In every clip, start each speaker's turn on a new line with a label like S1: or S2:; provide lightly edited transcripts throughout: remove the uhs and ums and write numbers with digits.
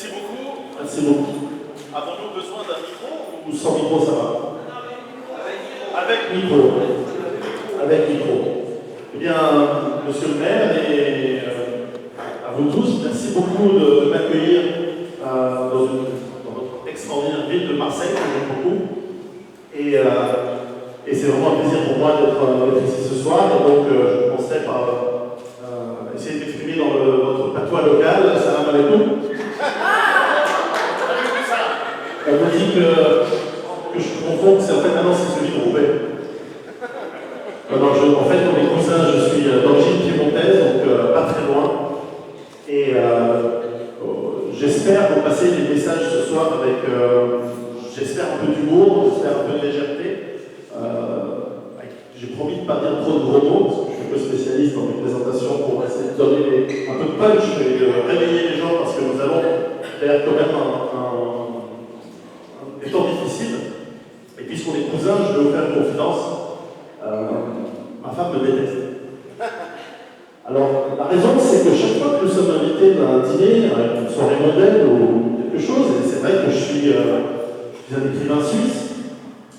S1: Merci beaucoup.
S2: Merci beaucoup.
S1: Avons-nous besoin d'un micro
S2: Ou sans micro, ça va?
S1: Avec
S2: Micro. Avec micro. Eh bien, monsieur le maire et à vous tous, merci beaucoup de m'accueillir dans votre extraordinaire ville de Marseille, que j'aime beaucoup. Et c'est vraiment un plaisir pour moi d'être ici ce soir. Et donc, je commencerai par essayer de m'exprimer dans votre patois local. Salam alaikum. On me dit que je confonds, que c'est en fait maintenant c'est celui de Roubaix. En fait, pour mes cousins, je suis d'origine piémontaise, donc pas très loin. Et j'espère vous passer des messages ce soir avec, j'espère un peu d'humour, j'espère un peu de légèreté. J'ai promis de ne pas dire trop de gros mots, parce que je suis un peu spécialiste dans mes présentations pour essayer de donner un peu de punch et de réveiller les gens, parce que nous allons faire quand même des temps difficiles. Et puisqu'on est cousins, je vais vous faire une confidence. Ma femme me déteste. Alors, la raison, c'est que chaque fois que nous sommes invités à un dîner, à une soirée mondaine ou quelque chose, et c'est vrai que je suis un écrivain suisse,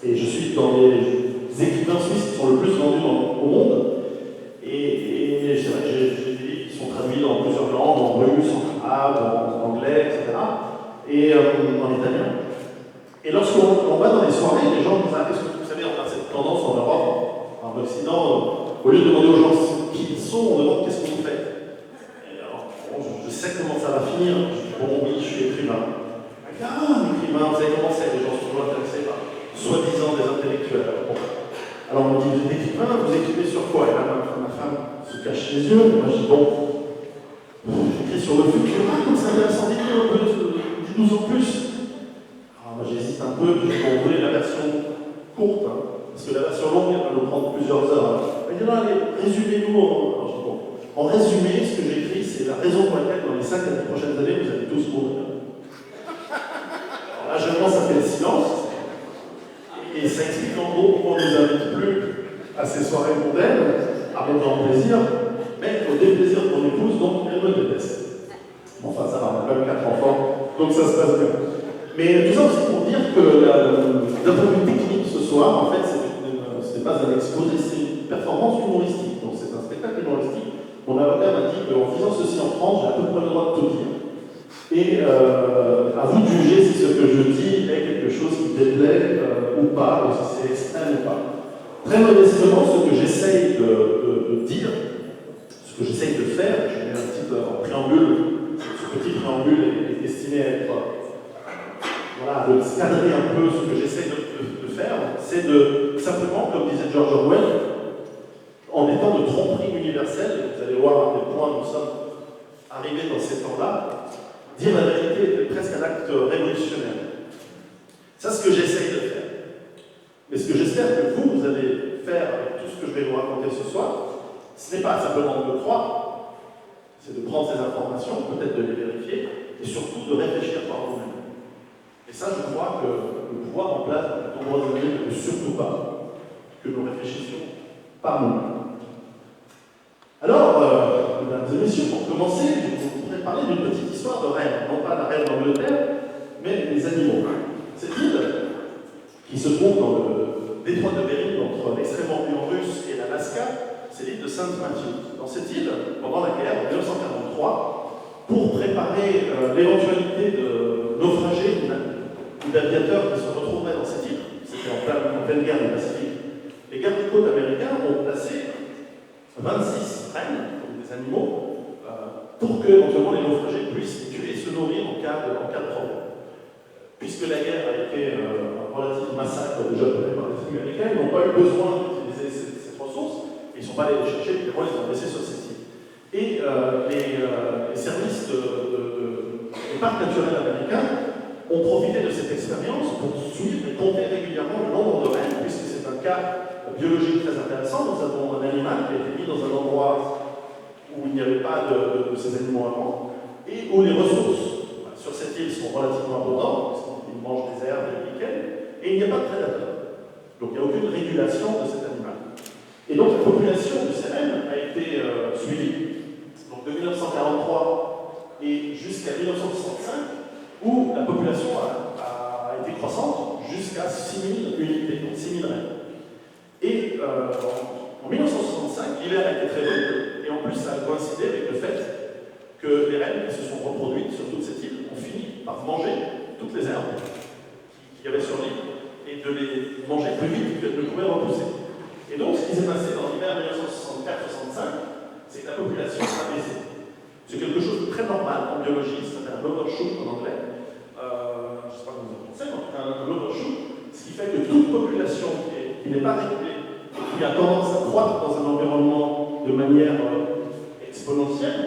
S2: et je suis dans les écrivains suisses qui sont le plus vendus au monde, et c'est vrai que j'ai des livres qui sont traduits dans plusieurs langues, en russe, en arabe, en anglais, etc., et en italien. Et lorsqu'on va dans les soirées, les gens nous disent « Qu'est-ce que vous savez, on a cette tendance en Europe, en Occident, au lieu de demander aux gens qui ils sont, on demande qu'est-ce que vous faites. Et alors, bon, je sais comment ça va finir. Je dis, bon, oui, je suis écrivain. Ah, un écrivain, vous avez commencé, les gens sont toujours intéressés par soi-disant des intellectuels. Bon. Alors on me dit, vous êtes écrivain, vous écrivez sur quoi? Et là, ma femme se cache les yeux. Moi, je dis, bon, j'écris sur le futur. Ah, comme c'est intéressant, dites-nous un peu, dites-nous en plus. Alors moi, j'hésite un peu, je vais vous voulez la version courte, hein, parce que la version longue, elle va nous prendre plusieurs heures. Elle dit, non, allez, résumez-nous. En résumé, ce que j'écris, c'est la raison pour laquelle, dans les 5 à 10 prochaines années, vous allez tous mourir. Alors là, je pense, ça fait le silence. Et ça explique en gros pourquoi on ne nous invite plus à ces soirées mondaines, à mon grand plaisir, mais au déplaisir de mon épouse, donc elle me déteste. Bon, enfin, ça va, on a quand même 4 enfants, donc ça se passe bien. Mais tout ça aussi pour dire que d'un point de vue technique ce soir, en fait, ce n'est pas un exposé, c'est une performance humoristique. Donc c'est un spectacle humoristique. Mon avocat m'a dit qu'en faisant ceci en France, j'ai à peu près le droit de tout dire. Et à vous de juger si ce que je dis est quelque chose qui déplaît ou pas, ou si c'est extrême ou pas. Très modestement, ce que j'essaye de dire, ce que j'essaye de faire, je mets un petit préambule, ce petit préambule est destiné à être, voilà, de cadrer un peu ce que j'essaye de faire, c'est de, simplement, comme disait George Orwell, en étant de tromperie universelle, vous allez voir à quel point nous sommes arrivés dans ces temps-là, dire la vérité est presque un acte révolutionnaire. C'est ce que j'essaye de faire. Mais ce que j'espère que vous allez faire avec tout ce que je vais vous raconter ce soir, ce n'est pas simplement de me croire, c'est de prendre ces informations, peut-être de les vérifier, et surtout de réfléchir par vous-même. Et ça, je crois que le pouvoir en place dans de nombreuses années ne veut surtout pas que nous réfléchissions par nous-mêmes. Alors, mesdames et messieurs, pour commencer, je voudrais parler d'une petite histoire de reine, non pas la reine d'Angleterre, mais des animaux. Cette île, qui se trouve dans le détroit de Bering, entre l'extrême orient russe et l'Alaska, c'est l'île de Saint-Mathieu. Dans cette île, pendant la guerre, en 1943, pour préparer l'éventualité de naufragés ou d'aviateurs qui se retrouveraient dans cette île, c'était en pleine guerre du Pacifique, les gardes-côtes américains ont placé 26 reines, donc des animaux, pour que éventuellement les naufragés puissent les tuer et se nourrir en cas de problème. Puisque la guerre a été un relatif massacre de Japonais par les Américains, ils n'ont pas eu besoin d'utiliser cette ressource, et ils ne sont pas allés les chercher, évidemment, ils les ont laissés sur cette île. Et les services des parcs naturels américains ont profité de cette expérience pour suivre et compter régulièrement le nombre de reines, puisque c'est un cas biologique très intéressant. Nous avons un animal qui a été mis dans un endroit où il n'y avait pas de ces animaux avant, et où les ressources sur cette île sont relativement abondantes, parce qu'ils mangent des herbes et des lichens, et il n'y a pas de prédateurs. Donc il n'y a aucune régulation de cet animal. Et donc la population de ces reines a été suivie. Donc de 1943 et jusqu'à 1965, où la population a été croissante jusqu'à 6 000 unités, donc 6 000 rennes. Et en 1965, l'hiver a été très rude, et en plus ça a coïncidé avec le fait que les rennes qui se sont reproduites sur toute cette île ont fini par manger toutes les herbes qu'il y avait sur l'île et de les manger plus vite qu'elles ne pouvaient repousser. Et donc ce qui s'est passé dans l'hiver 1964-65, c'est que la population a baissé. C'est quelque chose de très normal en biologie, ça s'appelle un overshoot en anglais. Je ne sais pas comment vous en pensez, mais un overshoot, ce qui fait que toute population qui n'est pas régulée et qui a tendance à croître dans un environnement de manière exponentielle,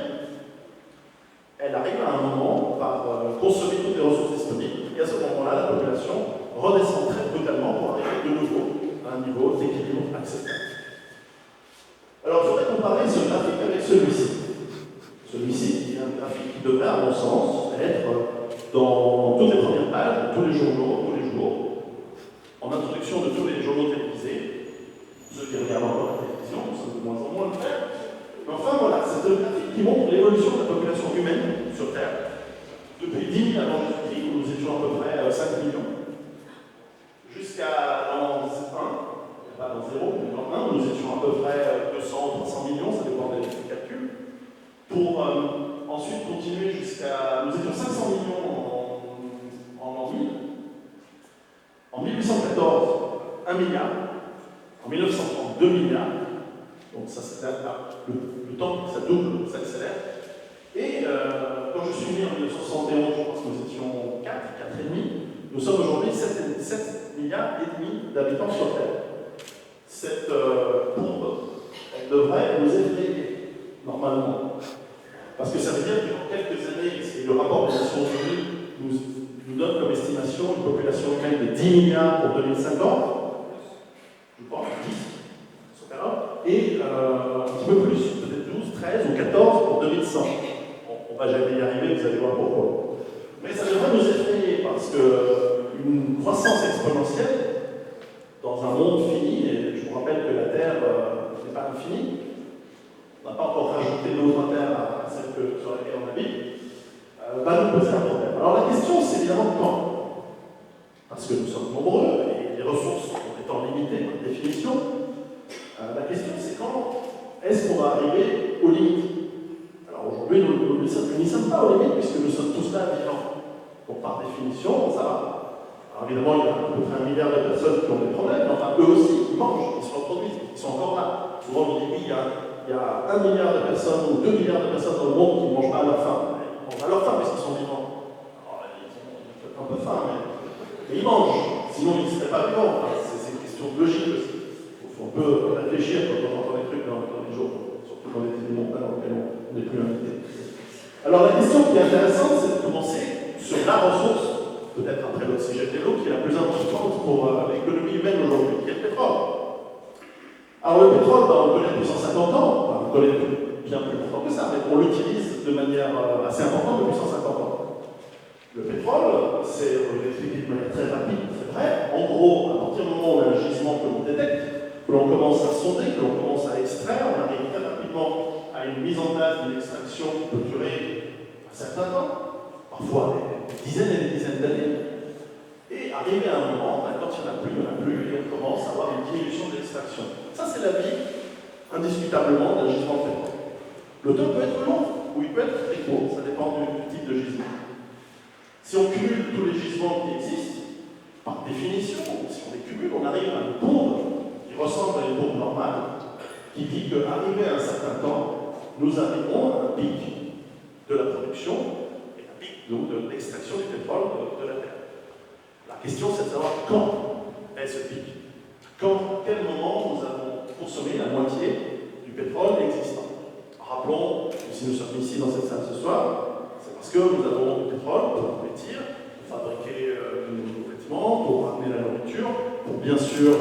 S2: elle arrive à un moment par consommer toutes les ressources disponibles, et à ce moment-là, la population redescend très brutalement pour arriver de nouveau à un niveau d'équilibre acceptable. Alors, il faudrait comparer ce graphique avec celui-ci. Celui-ci est un graphique qui devrait, à mon sens, être dans toutes les premières pages de tous les journaux, tous les jours, en introduction de tous les journaux télévisés. Ceux qui regardent encore la télévision, c'est de moins en moins le faire. Mais enfin, voilà, c'est un graphique qui montre l'évolution de la population humaine sur Terre. Depuis 10 000 avant Jésus-Christ, où nous étions à peu près 5 millions, jusqu'à l'an 1, pas l'an 0, mais l'an 1, où nous étions à peu près 200 ou 300 millions, ça dépend des calculs, pour ensuite continuer jusqu'à... Nous étions 500 millions en l'an 1000, en 1814, 1 milliard, en 1930, 2 milliards, donc ça c'est le temps que ça double, ça accélère. Et quand je suis né en 1971, je pense que nous étions 4, 4,5, nous sommes aujourd'hui 7 milliards et demi d'habitants sur Terre. Cette courbe, elle devrait nous effrayer, normalement. Parce que ça veut dire que dans quelques années, et le rapport des Nations Unies nous donne comme estimation une population humaine de 10 milliards pour 2050, je crois, 10, et un petit peu plus, peut-être 12, 13 ou 14 pour 2100. On ne va jamais y arriver, vous allez voir pourquoi. Mais ça devrait nous effrayer parce qu'une croissance exponentielle dans un monde fini, et je vous rappelle que la Terre n'est pas infinie, on n'a pas encore rajouté d'autres terres à celle sur laquelle on habite, va nous poser un problème. Alors la question, c'est évidemment quand. Parce que nous sommes nombreux et les ressources étant limitées par définition, la question c'est quand est-ce qu'on va arriver aux limites. Alors aujourd'hui, nous n'y sommes pas aux limites puisque nous sommes tous là vivants. Donc par définition, ça va. Alors évidemment, il y a à peu près 1 milliard de personnes qui ont des problèmes, mais enfin eux aussi, ils mangent, ils se reproduisent, ils sont encore là. Souvent on dit oui, il y a 1 milliard de personnes ou 2 milliards de personnes dans le monde qui ne mangent pas à leur faim. Ils mangent à leur faim puisqu'ils sont vivants. Alors ils ont un peu faim, mais ils mangent. Sinon ils ne seraient pas vivants. Enfin, c'est une question de logique aussi. On peut réfléchir quand on entend des trucs dans les jours, surtout dans les montagnes dans lesquelles on n'est plus invité. Alors la question qui est intéressante, c'est de commencer sur la ressource, peut-être après l'oxygène et l'eau, qui est la plus importante pour l'économie humaine aujourd'hui, qui est le pétrole. Alors le pétrole, on le connaît depuis 150 ans, on le connaît bien plus longtemps que ça, mais on l'utilise de manière assez importante depuis 150 ans. Le pétrole, c'est, je vais expliquer de manière très rapide, c'est vrai. En gros, à partir du moment où on a un gisement que l'on détecte, que l'on commence à sonder, que l'on commence à extraire, on arrive très rapidement à une mise en place d'une extraction qui peut durer un certain temps, parfois des dizaines et des dizaines d'années, et arriver à un moment, quand il n'y en a plus, et on commence à avoir une diminution de l'extraction. Ça, c'est la vie, indiscutablement, d'un gisement de pétrole. Le temps peut être long, ou il peut être très court, ça dépend du type de gisement. Si on cumule tous les gisements qui existent, par définition, si on les cumule, on arrive à une courbe qui ressemble à une courbe normale, qui dit qu'arrivé à un certain temps, nous arriverons à un pic de la production et un pic donc, de l'extraction du pétrole de la Terre. La question, c'est de savoir quand est ce pic. À quel moment nous avons consommé la moitié du pétrole existant. Rappelons que si nous sommes ici dans cette salle ce soir, c'est parce que nous avons du pétrole pour vêtir, pour fabriquer nos vêtements, pour ramener la nourriture, pour bien sûr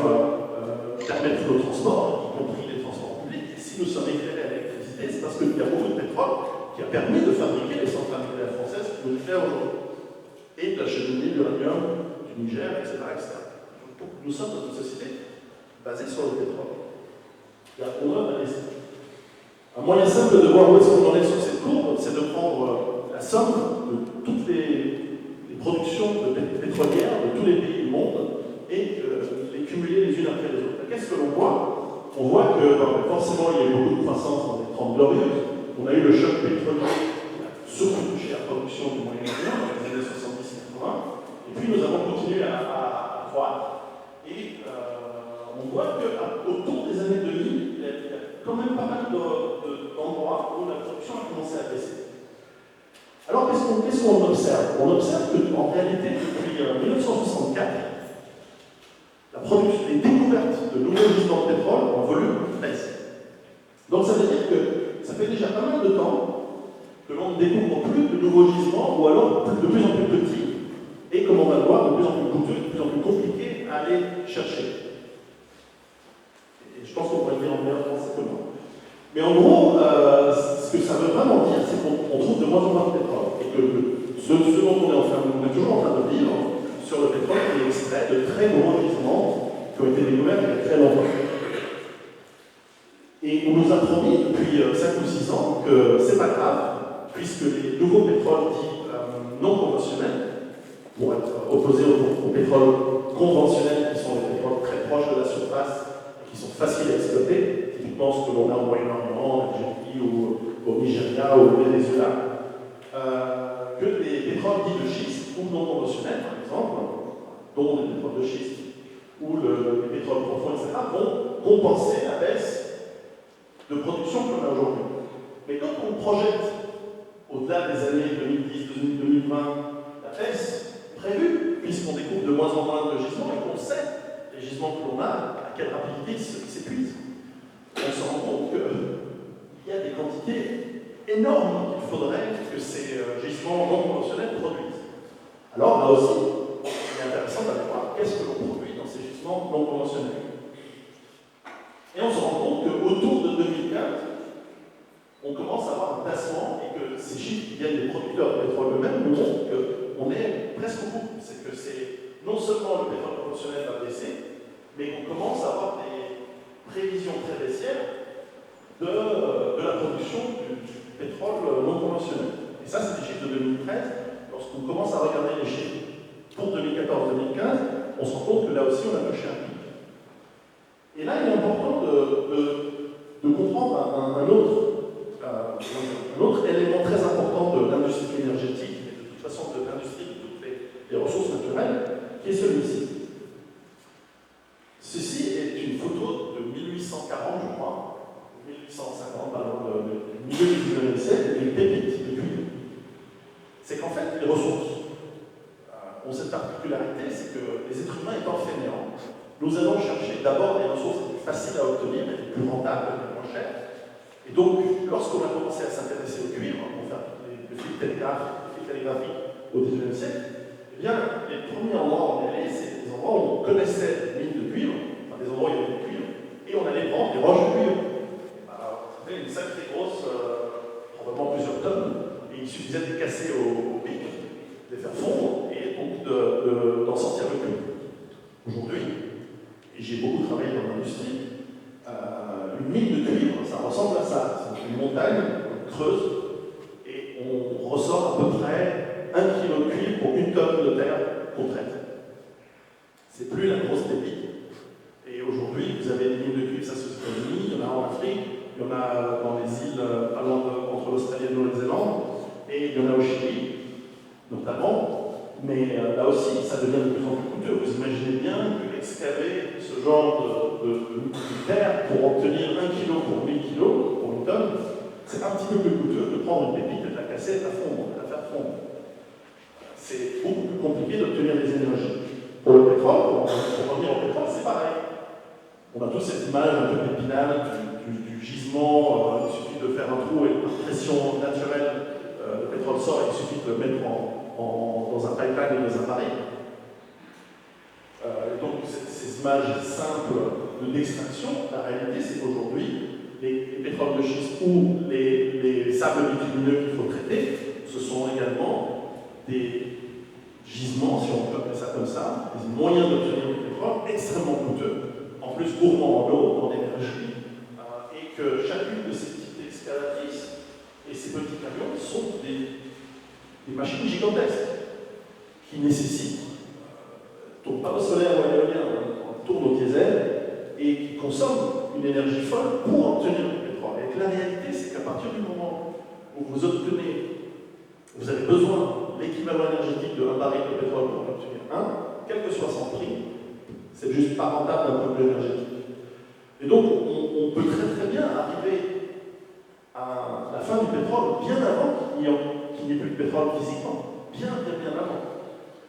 S2: permettre le transport, y compris les transports publics. Et si nous sommes éclairés à l'électricité, c'est parce qu'il y a beaucoup de pétrole qui a permis de fabriquer les centrales nucléaires françaises que nous faisons aujourd'hui. Et de la cheminée d'uranium du Niger, etc., etc. Donc, nous sommes dans une société basée sur le pétrole. On a un moyen simple de voir où est-ce qu'on en est sur cette courbe, c'est de prendre la somme de toutes les tous les pays du monde et les cumuler les unes après les autres. Qu'est-ce que l'on voit? On voit que forcément il y a eu beaucoup de croissance dans les 30 glorieuses. On a eu le choc pétrolier qui a surtout touché la production du Moyen-Orient dans les années 70-80. Et puis nous avons continué à croître. Et on voit qu'autour des années 2000, il y a quand même pas mal d'endroits où la production a commencé à baisser. Alors, qu'est-ce qu'on observe? On observe qu'en réalité, depuis 1964, les découvertes de nouveaux gisements de pétrole en volume baissent. Donc, ça veut dire que ça fait déjà pas mal de temps que l'on ne découvre plus de nouveaux gisements, ou alors de plus en plus petits, et comme on va le voir, de plus en plus coûteux, de plus en plus compliqués à aller chercher. Et je pense qu'on pourrait le dire en meilleur français que moi. Mais en gros, ce que ça veut vraiment dire, c'est qu'on trouve de moins en moins de pétrole. Et que ce dont on est toujours en train de vivre sur le pétrole, qui est extrait de très gros gisements qui ont été découverts il y a très longtemps. Et on nous a promis depuis 5 ou 6 ans que c'est pas grave, puisque les nouveaux pétroles dits non conventionnels vont être opposés aux pétroles conventionnels, qui sont les pétroles très proches de la surface, qui sont faciles à exploiter, typiquement ce que l'on a au Moyen-Orient, en Algérie, ou au Nigeria, ou au Venezuela, que les pétroles dits de schiste, ou non conventionnels, par exemple, dont les pétroles de schiste, ou les pétroles profonds, etc., vont compenser la baisse de production qu'on a aujourd'hui. Mais quand on projette au-delà des années 2010, 2020, la baisse prévue, puisqu'on découvre de moins en moins de gisements et qu'on sait les gisements que l'on a, à quelle rapidité ils s'épuisent, on se rend compte qu'il y a des quantités énormes qu'il faudrait que ces gisements non conventionnels produisent. Alors là aussi, il est intéressant d'aller voir qu'est-ce que l'on produit dans ces gisements non conventionnels. Et on se rend compte qu'autour de 2015, on commence à avoir un tassement et que ces chiffres qui viennent des producteurs de pétrole eux-mêmes nous montrent qu'on est presque au bout. C'est que non seulement le pétrole conventionnel va baisser, mais qu'on commence à avoir des prévisions très baissières de la production du pétrole non conventionnel. Et ça, c'est des chiffres de 2013. Lorsqu'on commence à regarder les chiffres pour 2014-2015, on se rend compte que là aussi, on a touché un pic. Et là, il est important de comprendre un autre élément très important de l'industrie énergétique et de toute façon de l'industrie de toutes les ressources naturelles, qui est celui-ci. Ceci est une photo de 1840, je crois, 1850, pardon, du milieu du XIXe siècle, et une pépite de cuivre. C'est qu'en fait, les ressources ont cette particularité, c'est que les êtres humains étant fainéants, nous allons chercher d'abord des ressources les plus faciles à obtenir, les plus rentables, les moins chères. Et donc, lorsqu'on a commencé à s'intéresser au cuivre, pour faire le fil télégraphique au XIXe siècle, eh bien, les premiers endroits où on allait, c'est des endroits où on connaissait des mines de cuivre, enfin des endroits où il y avait du cuivre, et on allait prendre des roches de cuivre. Alors, ça fait une sacrée grosse, probablement plusieurs tonnes, et il suffisait de les casser au pic, de les faire fondre, et donc d'en sortir le cuivre. Aujourd'hui, et j'ai beaucoup travaillé dans l'industrie, une mine de cuivre, ça ressemble à ça. C'est une montagne, on creuse, et on ressort à peu près 1 kg de cuivre pour 1 tonne de terre qu'on traite. C'est plus la grosse pépite. Et aujourd'hui, vous avez des mines de cuivre, ça c'est aux États-Unis, il y en a en Afrique, il y en a dans les îles pas loin entre l'Australie et la Nouvelle-Zélande, et il y en a au Chili, notamment. Mais là aussi, ça devient de plus en plus coûteux. Vous imaginez bien que excaver ce genre de terre pour obtenir 1 kg pour 1000 kg, pour 1 tonne, c'est un petit peu plus coûteux de prendre une pépite, de la casser et de la fondre, de la faire fondre. C'est beaucoup plus compliqué d'obtenir des énergies. Pour le pétrole, pour revenir au pétrole, c'est pareil. On a tous cette image un peu épinale du gisement, il suffit de faire un trou et par pression naturelle, le pétrole sort et il suffit de le mettre dans un pipeline et dans un baril. Donc ces images simples d'extraction, la réalité c'est qu'aujourd'hui, les pétroles de schiste ou les sables bitumineux qu'il faut traiter, ce sont également des gisements, si on peut appeler ça comme ça, des moyens d'obtenir du pétrole extrêmement coûteux, en plus gourmands en eau, en énergie, et que chacune de ces petites excavatrices et ces petits camions sont des machines gigantesques qui nécessitent pas rentable d'un point de vue énergétique. Et donc, on peut très bien arriver à la fin du pétrole bien avant qu'il n'y ait plus de pétrole physiquement. Bien avant.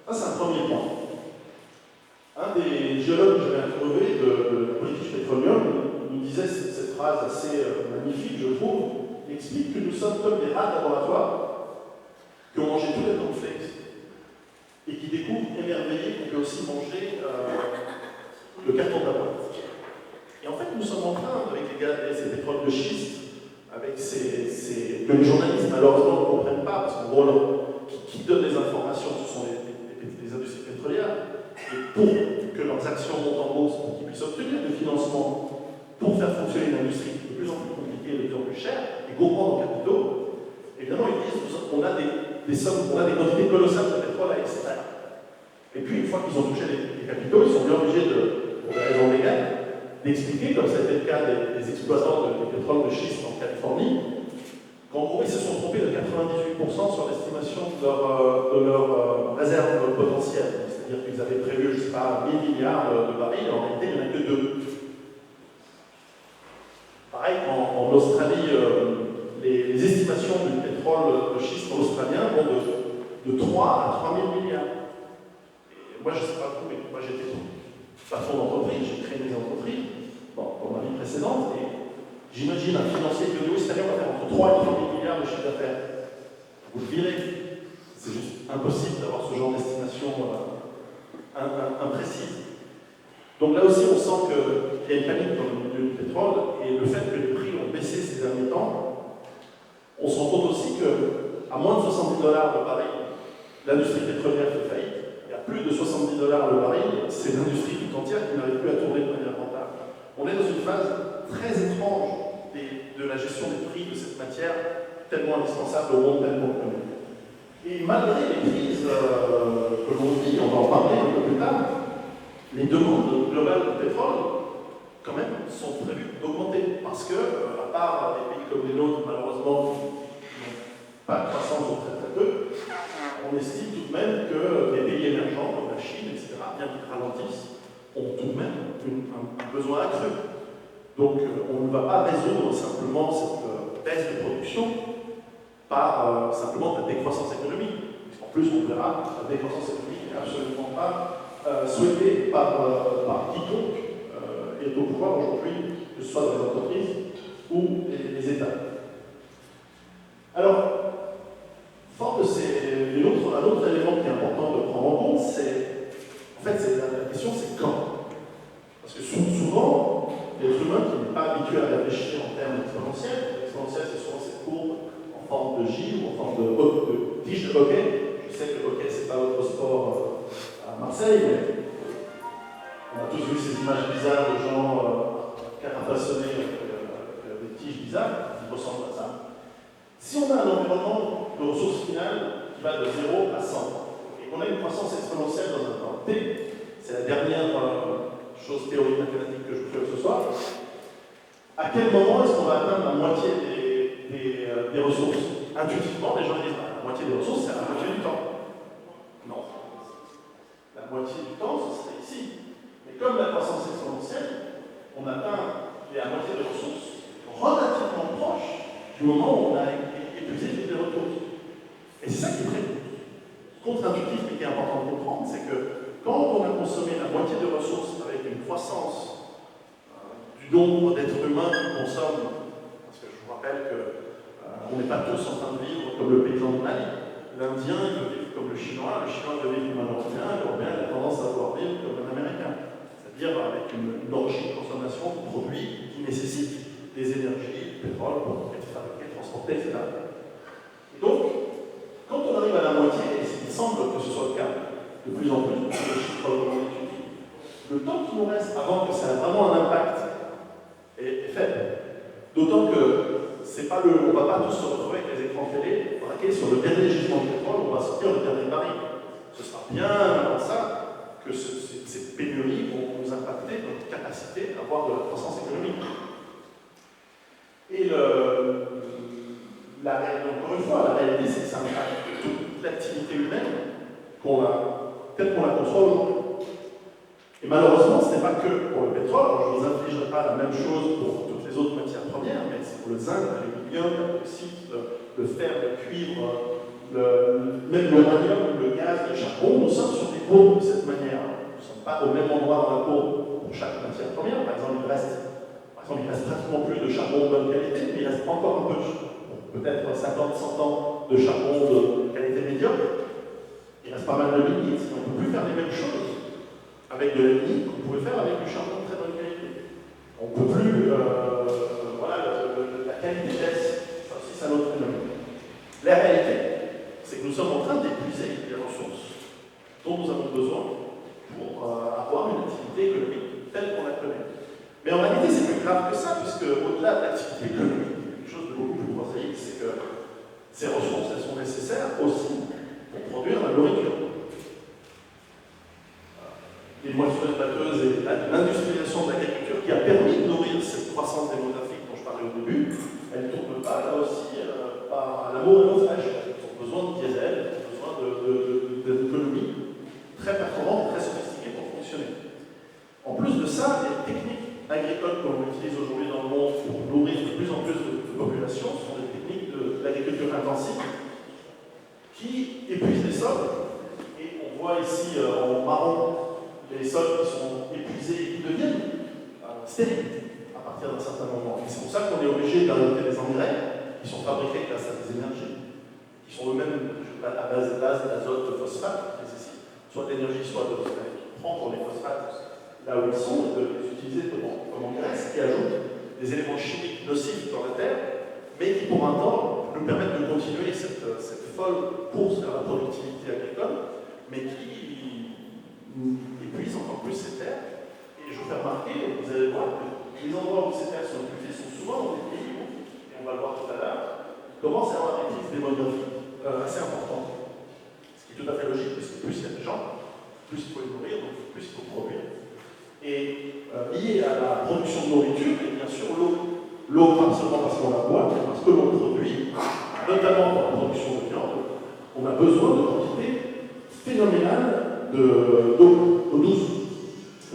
S2: Ça, c'est un premier point. Un des géologues que j'avais interviewé de British Petroleum nous disait cette phrase assez magnifique, je trouve. Il explique que nous sommes comme des rats de laboratoire qui ont mangé tous les cornflakes et qui découvrent émerveillés qu'on peut aussi manger le carton de la boîte. Et en fait, nous sommes en train, avec ces pétroles de schiste, avec que les journalistes malheureusement ne comprennent pas, parce qu'en gros, qui donne les informations, ce sont les industries pétrolières, et pour que leurs actions montent en bourse, pour qu'ils puissent obtenir des financements pour faire fonctionner une industrie de plus en plus compliquée, de plus en plus chère, et gourmande en capitaux, évidemment, ils disent on a des sommes, on a des quantités colossales de pétrole à extraire. Et puis, une fois qu'ils ont touché les capitaux, ils sont bien obligés, pour des raisons légales, d'expliquer, comme ça a été le cas des exploitants de pétrole de schiste en Californie, qu'en gros, ils se sont trompés de 98% sur l'estimation de leur réserve potentielle. C'est-à-dire qu'ils avaient prévu, je ne sais pas, 1000 milliards de barils, en réalité, il n'y en a que 2. Pareil, en Australie, les estimations du pétrole de schiste australien vont de 3 à 3 000 milliards. Et moi, je ne sais pas vous, mais moi, j'étais patron d'entreprise, j'ai créé des entreprises dans ma vie précédente, et j'imagine un financier de australien va faire entre 3 et 3 000 milliards de chiffre d'affaires. Vous le virez. C'est juste impossible d'avoir ce genre d'estimation imprécise. Donc là aussi, on sent qu'il y a une panique dans le milieu du pétrole, et le fait que les prix ont baissé ces derniers temps, on se rend compte aussi qu'à moins de $70 le baril, l'industrie pétrolière fait faillite, et à plus de $70 le baril, c'est l'industrie tout entière qui n'arrive plus à tourner de manière rentable. On est dans une phase très étrange de la gestion des prix de cette matière, tellement indispensable au monde tel qu'on le connaît. Et malgré les crises que l'on vit, on va en parler un peu plus tard, les demandes globales de pétrole, quand même, sont prévues d'augmenter. Parce que, à part des pays comme les nôtres, malheureusement, qui n'ont pas de croissance ou très peu, on estime tout de même que les pays émergents, comme la Chine, etc., bien qu'ils ralentissent, ont tout de même un besoin accru. Donc, on ne va pas résoudre simplement cette baisse de production par simplement de la décroissance économique. En plus, on verra, la décroissance économique n'est absolument pas souhaitée par quiconque est au pouvoir aujourd'hui, que ce soit dans les entreprises ou les États. Alors, fort de un autre élément qui est important de prendre en compte, c'est, en fait, la question, c'est quand. Parce que souvent, l'être humain qui n'est pas habitué à réfléchir en termes exponentiels, l'exponentiel, c'est souvent cette courbe en forme de J ou en forme de tige de hockey. Je sais que le hockey, c'est pas votre sport à Marseille, mais on a tous vu ces images bizarres de gens carapassonnés avec des tiges bizarres qui ressemblent à ça. Si on a un environnement de ressources finales qui va de 0 à 100, et qu'on a une croissance exponentielle dans un temps T, c'est la dernière chose théorique mathématique que je vous fais ce soir, à quel moment est-ce qu'on va atteindre la moitié des ressources? Intuitivement, les gens disent la moitié des ressources, c'est la moitié du temps. Non. La moitié du temps, ce serait ici. Mais comme la croissance exponentielle, on atteint la moitié des ressources relativement proche du moment où on a épuisé toutes les ressources. Et c'est ça qui est très contre-intuitif, mais qui est important de comprendre, c'est que quand on a consommé la moitié des ressources avec une croissance du nombre d'êtres humains qui consomment, parce que je vous rappelle qu'on n'est pas tous en train de vivre comme le paysan de Mali, l'Indien il veut vivre comme le Chinois veut vivre comme un Européen, l'Européen a tendance à vouloir vivre comme un Américain, c'est-à-dire avec une orgie de consommation de produits qui nécessitent des énergies, du pétrole pour être fabriqué, transporté, etc. Et donc, quand on arrive à la moitié, et il semble que ce soit le cas de plus en plus, le chiffre le temps qui nous reste avant que ça ait vraiment un impact est faible. D'autant que on ne va pas tous se retrouver avec les écrans télé braqués sur le dernier gisement de pétrole, on va sortir le dernier baril. Ce sera bien avant ça que ces pénuries vont nous impacter notre capacité à avoir de la croissance économique. Et encore une fois, la réalité, c'est que ça impacte toute l'activité humaine telle qu'on la conçoit aujourd'hui. Et malheureusement, ce n'est pas que pour le pétrole. Alors, je ne vous infligerai pas la même chose pour toutes les autres matières premières, mais c'est pour le zinc, l'aluminium, le bauxite, le fer, le cuivre, même l'uranium, le gaz, le charbon. Nous sommes sur des courbes de cette manière. Nous ne sommes pas au même endroit dans la courbe pour chaque matière première. Par exemple, il reste pratiquement plus de charbon de bonne qualité, mais il reste encore un peu, peut-être 50-100 ans de charbon de qualité médiocre. Il reste pas mal de lignite. On ne peut plus faire les mêmes choses avec de la lignite qu'on pouvait faire avec du charbon de très bonne qualité. On ne peut plus, la qualité baisse. Ça aussi, c'est un autre phénomène. La réalité, c'est que nous sommes en train d'épuiser les ressources dont nous avons besoin pour avoir une activité économique telle qu'on la connaît. Mais en réalité, c'est plus grave que ça, puisque au-delà de l'activité économique, quelque chose de beaucoup plus prosaïque, c'est que ces ressources, elles sont nécessaires aussi pour produire la nourriture. Les moissonneuses batteuses et l'industrialisation de l'agriculture qui a permis de nourrir cette croissance démographique dont je parlais au début, elle ne tourne pas là aussi par l'amour et l'ouvrage. Ils ont besoin de diesel, ils ont besoin d'économies très performantes, très sophistiquées pour fonctionner. En plus de ça, les techniques agricoles que l'on utilise aujourd'hui dans le monde pour nourrir de plus en plus de populations sont des techniques de l'agriculture intensive qui épuisent les sols. Et on voit ici en marron les sols qui sont épuisés et qui deviennent stériles à partir d'un certain moment. Et c'est pour ça qu'on est obligé d'ajouter des engrais qui sont fabriqués grâce à des énergies qui sont eux-mêmes à base d'azote, de phosphate, qui nécessitent soit d'énergie, soit de phosphate. Prendre les phosphates là où ils sont, de les utiliser comme engrais, ce qui ajoute des éléments chimiques nocifs dans la terre, mais qui pour un temps nous permettent de continuer cette folle course vers la productivité agricole, mais qui épuise encore plus ces terres. Et je vous fais remarquer, vous allez voir que les endroits où ces terres sont épuisées sont souvent dans des pays où, et on va le voir tout à l'heure, commence à avoir des crises démographiques assez importantes. Ce qui est tout à fait logique, parce que plus il y a de gens, plus il faut les nourrir, donc plus il faut produire. Et lié à la production de nourriture, et bien sûr l'eau. L'eau, pas seulement parce qu'on la boit, mais parce que l'on produit, notamment pour la production de viande, on a besoin de quantités phénoménales d'eau douce.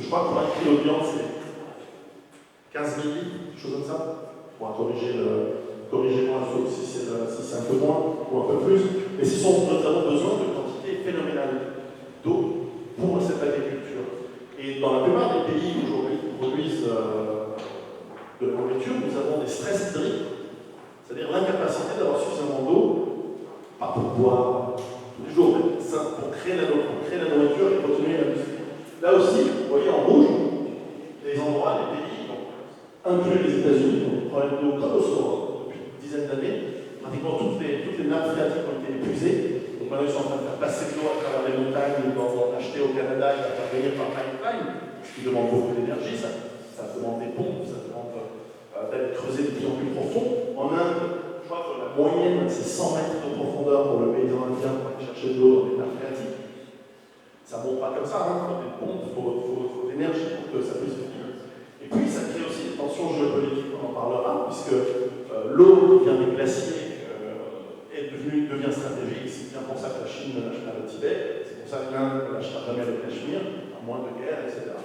S2: Je crois que pour un kilo de viande, c'est 15 millilitres, quelque chose comme ça. On va corrigez-moi si c'est un peu moins ou un peu plus. Mais nous avons besoin de quantités phénoménales d'eau pour cette agriculture. Et dans la plupart des pays aujourd'hui qui produisent de la nourriture, nous avons des stress hydriques, c'est-à-dire l'incapacité d'avoir suffisamment d'eau, pas pour boire tous les jours, mais pour créer la nourriture et continuer l'industrie. Là aussi, vous voyez en rouge, les endroits, les pays, donc, inclus les États-Unis, ont des problèmes d'eau colossaux depuis une dizaine d'années. Pratiquement toutes les nappes phréatiques ont été épuisées. Donc maintenant, ils sont en train de faire passer de l'eau à travers les montagnes, d'en acheter au Canada et à faire venir par pipeline, ce qui demande beaucoup d'énergie, ça demande des pompes, ça demande d'aller creuser de plus en plus profond. En Inde, je crois que la moyenne, c'est 100 mètres de profondeur pour le paysan indien pour aller chercher de l'eau dans les nappes phréatiques. Ça ne monte pas comme ça, il faut des pompes, il faut de l'énergie pour que ça puisse venir. Et puis, ça crée aussi des tensions géopolitiques, on en parlera, puisque l'eau qui vient des glaciers devient stratégique. C'est bien pour ça que la Chine ne lâche pas le Tibet, c'est pour ça que l'Inde ne lâchera jamais le Cachemire, à moins de guerre, etc.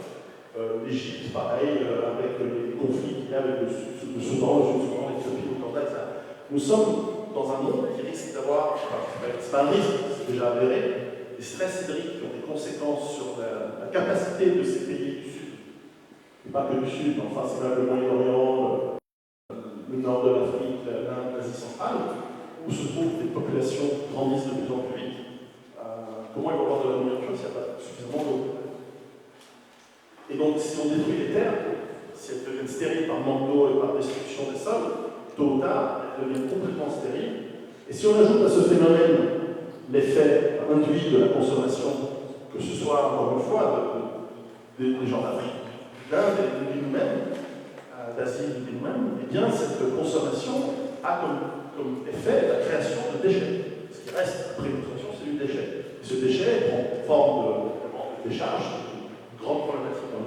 S2: L'Égypte, pareil, avec les conflits qu'il y a avec le Soudan, l'Éthiopie, l'Ouganda, etc. Nous sommes dans un monde qui risque d'avoir, c'est pas un risque, c'est déjà avéré, des stress hydriques qui ont des conséquences sur la capacité de ces pays du Sud, et pas que du Sud, mais enfin c'est là le Moyen-Orient, le nord de l'Afrique, l'Inde, l'Asie centrale, où se trouvent des populations qui grandissent de plus en plus vite. Comment ils vont avoir de la nourriture s'il n'y a pas suffisamment d'eau? Et donc, si on détruit les terres, si elles deviennent stériles par manque d'eau et par destruction des sols, tôt ou tard, elles deviennent complètement stériles. Et si on ajoute à ce phénomène l'effet induit de la consommation, que ce soit, encore une fois, des gens d'Afrique, d'Inde et de nous-mêmes, d'Asie et de nous-mêmes, eh bien, cette consommation a comme effet la création de déchets. Ce qui reste après une consommation, c'est du déchet. Et ce déchet prend forme de décharge, une grande problématique dans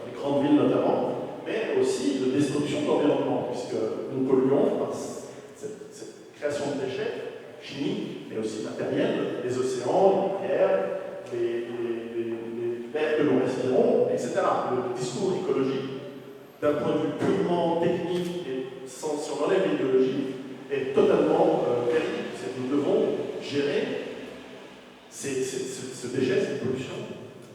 S2: les grandes villes notamment, mais aussi de destruction de l'environnement, puisque nous polluons par cette création de déchets chimiques, mais aussi matériels, les océans, les rivières, les airs que nous respirons, le discours écologique, d'un point de vue purement technique et si on enlève l'idéologie, est totalement véridique. Nous devons gérer ce déchet, cette pollution,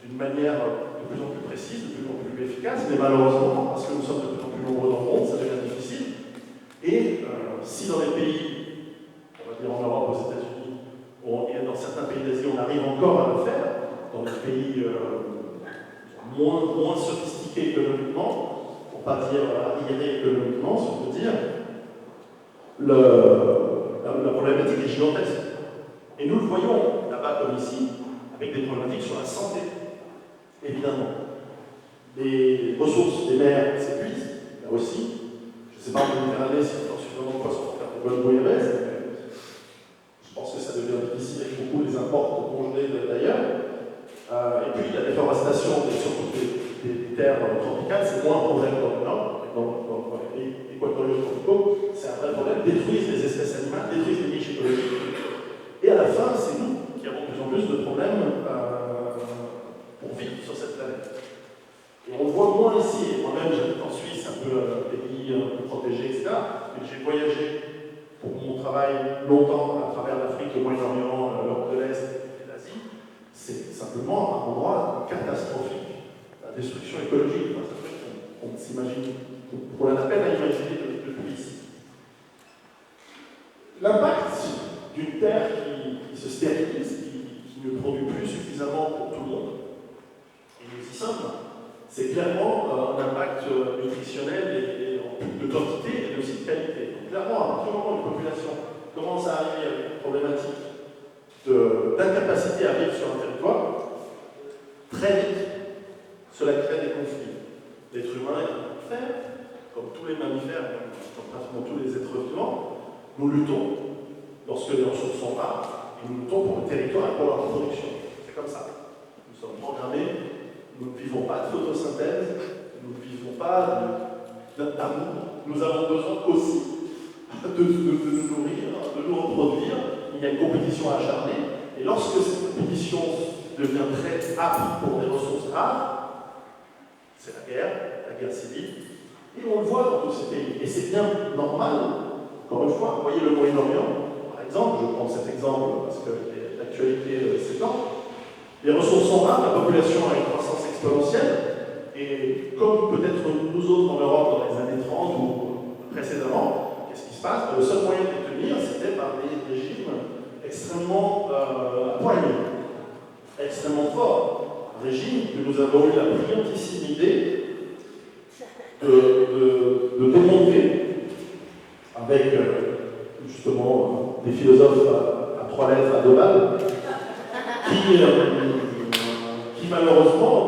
S2: d'une manière de plus en plus précise, de plus en plus efficace, mais malheureusement, parce que nous sommes de plus en plus nombreux dans le monde, ça devient difficile. Et si dans les pays, on va dire en Europe, aux États-Unis, et dans certains pays d'Asie, on arrive encore à le faire, dans des pays moins sophistiqués économiquement, pour ne pas dire arriérés économiquement, si on peut dire, la problématique est gigantesque. Et nous le voyons là-bas comme ici, avec des problématiques sur la santé, évidemment. Les ressources des mers s'épuisent, là aussi. Je ne sais pas en Méditerranée s'il y a encore suffisamment de poissons pour faire des bonnes bouillabaisse, mais je pense que ça devient difficile avec beaucoup les imports congelés d'ailleurs. Et puis la déforestation, surtout des terres tropicales, c'est moins un problème dans le nord, dans les pays équatoriaux tropicaux, c'est un vrai problème. Détruisent les espèces animales, détruisent les niches écologiques. Et à la fin, c'est nous qui avons de plus en plus de problèmes pour vivre sur cette planète. Et on le voit moins ici. Moi-même, j'habite en Suisse, un peu pays un peu protégé, etc. Mais j'ai voyagé pour mon travail longtemps à travers l'Afrique, le Moyen-Orient, l'Europe de l'Est et l'Asie. C'est simplement un endroit catastrophique. La destruction écologique, c'est un truc qu'on s'imagine, qu'on a la peine à imaginer depuis ici. L'impact d'une terre qui se stérilise, qui ne produit plus suffisamment pour tout le monde, et nous y sommes, c'est clairement un impact nutritionnel et de quantité et aussi de qualité. Donc, clairement, à partir du moment où une population commence à arriver avec une problématique d'incapacité à vivre sur un territoire, très vite, cela crée des conflits. L'être humain est un mammifère, comme tous les mammifères, comme pratiquement tous les êtres vivants, nous luttons lorsque les ressources sont rares, et nous luttons pour le territoire et pour la reproduction. C'est comme ça. Nous sommes programmés. Nous ne vivons pas de photosynthèse, nous ne vivons pas d'amour. Nous avons besoin aussi de nous nourrir, de nous reproduire. Il y a une compétition acharnée. Et lorsque cette compétition devient très âpre pour des ressources rares, c'est la guerre civile. Et on le voit dans tous ces pays. Et c'est bien normal, encore une fois, vous voyez le Moyen-Orient, par exemple, je prends cet exemple parce que l'actualité s'étend. Les ressources sont rares, la population a une croissance exponentielle, et comme peut-être nous autres en Europe dans les années 30 ou précédemment, qu'est-ce qui se passe? Le seul moyen de les tenir, c'était par des régimes extrêmement poigneux, extrêmement forts. Un régime que nous avons eu la brillantissime idée de démonter avec justement des philosophes à 3 lettres, à 2 balles, qui malheureusement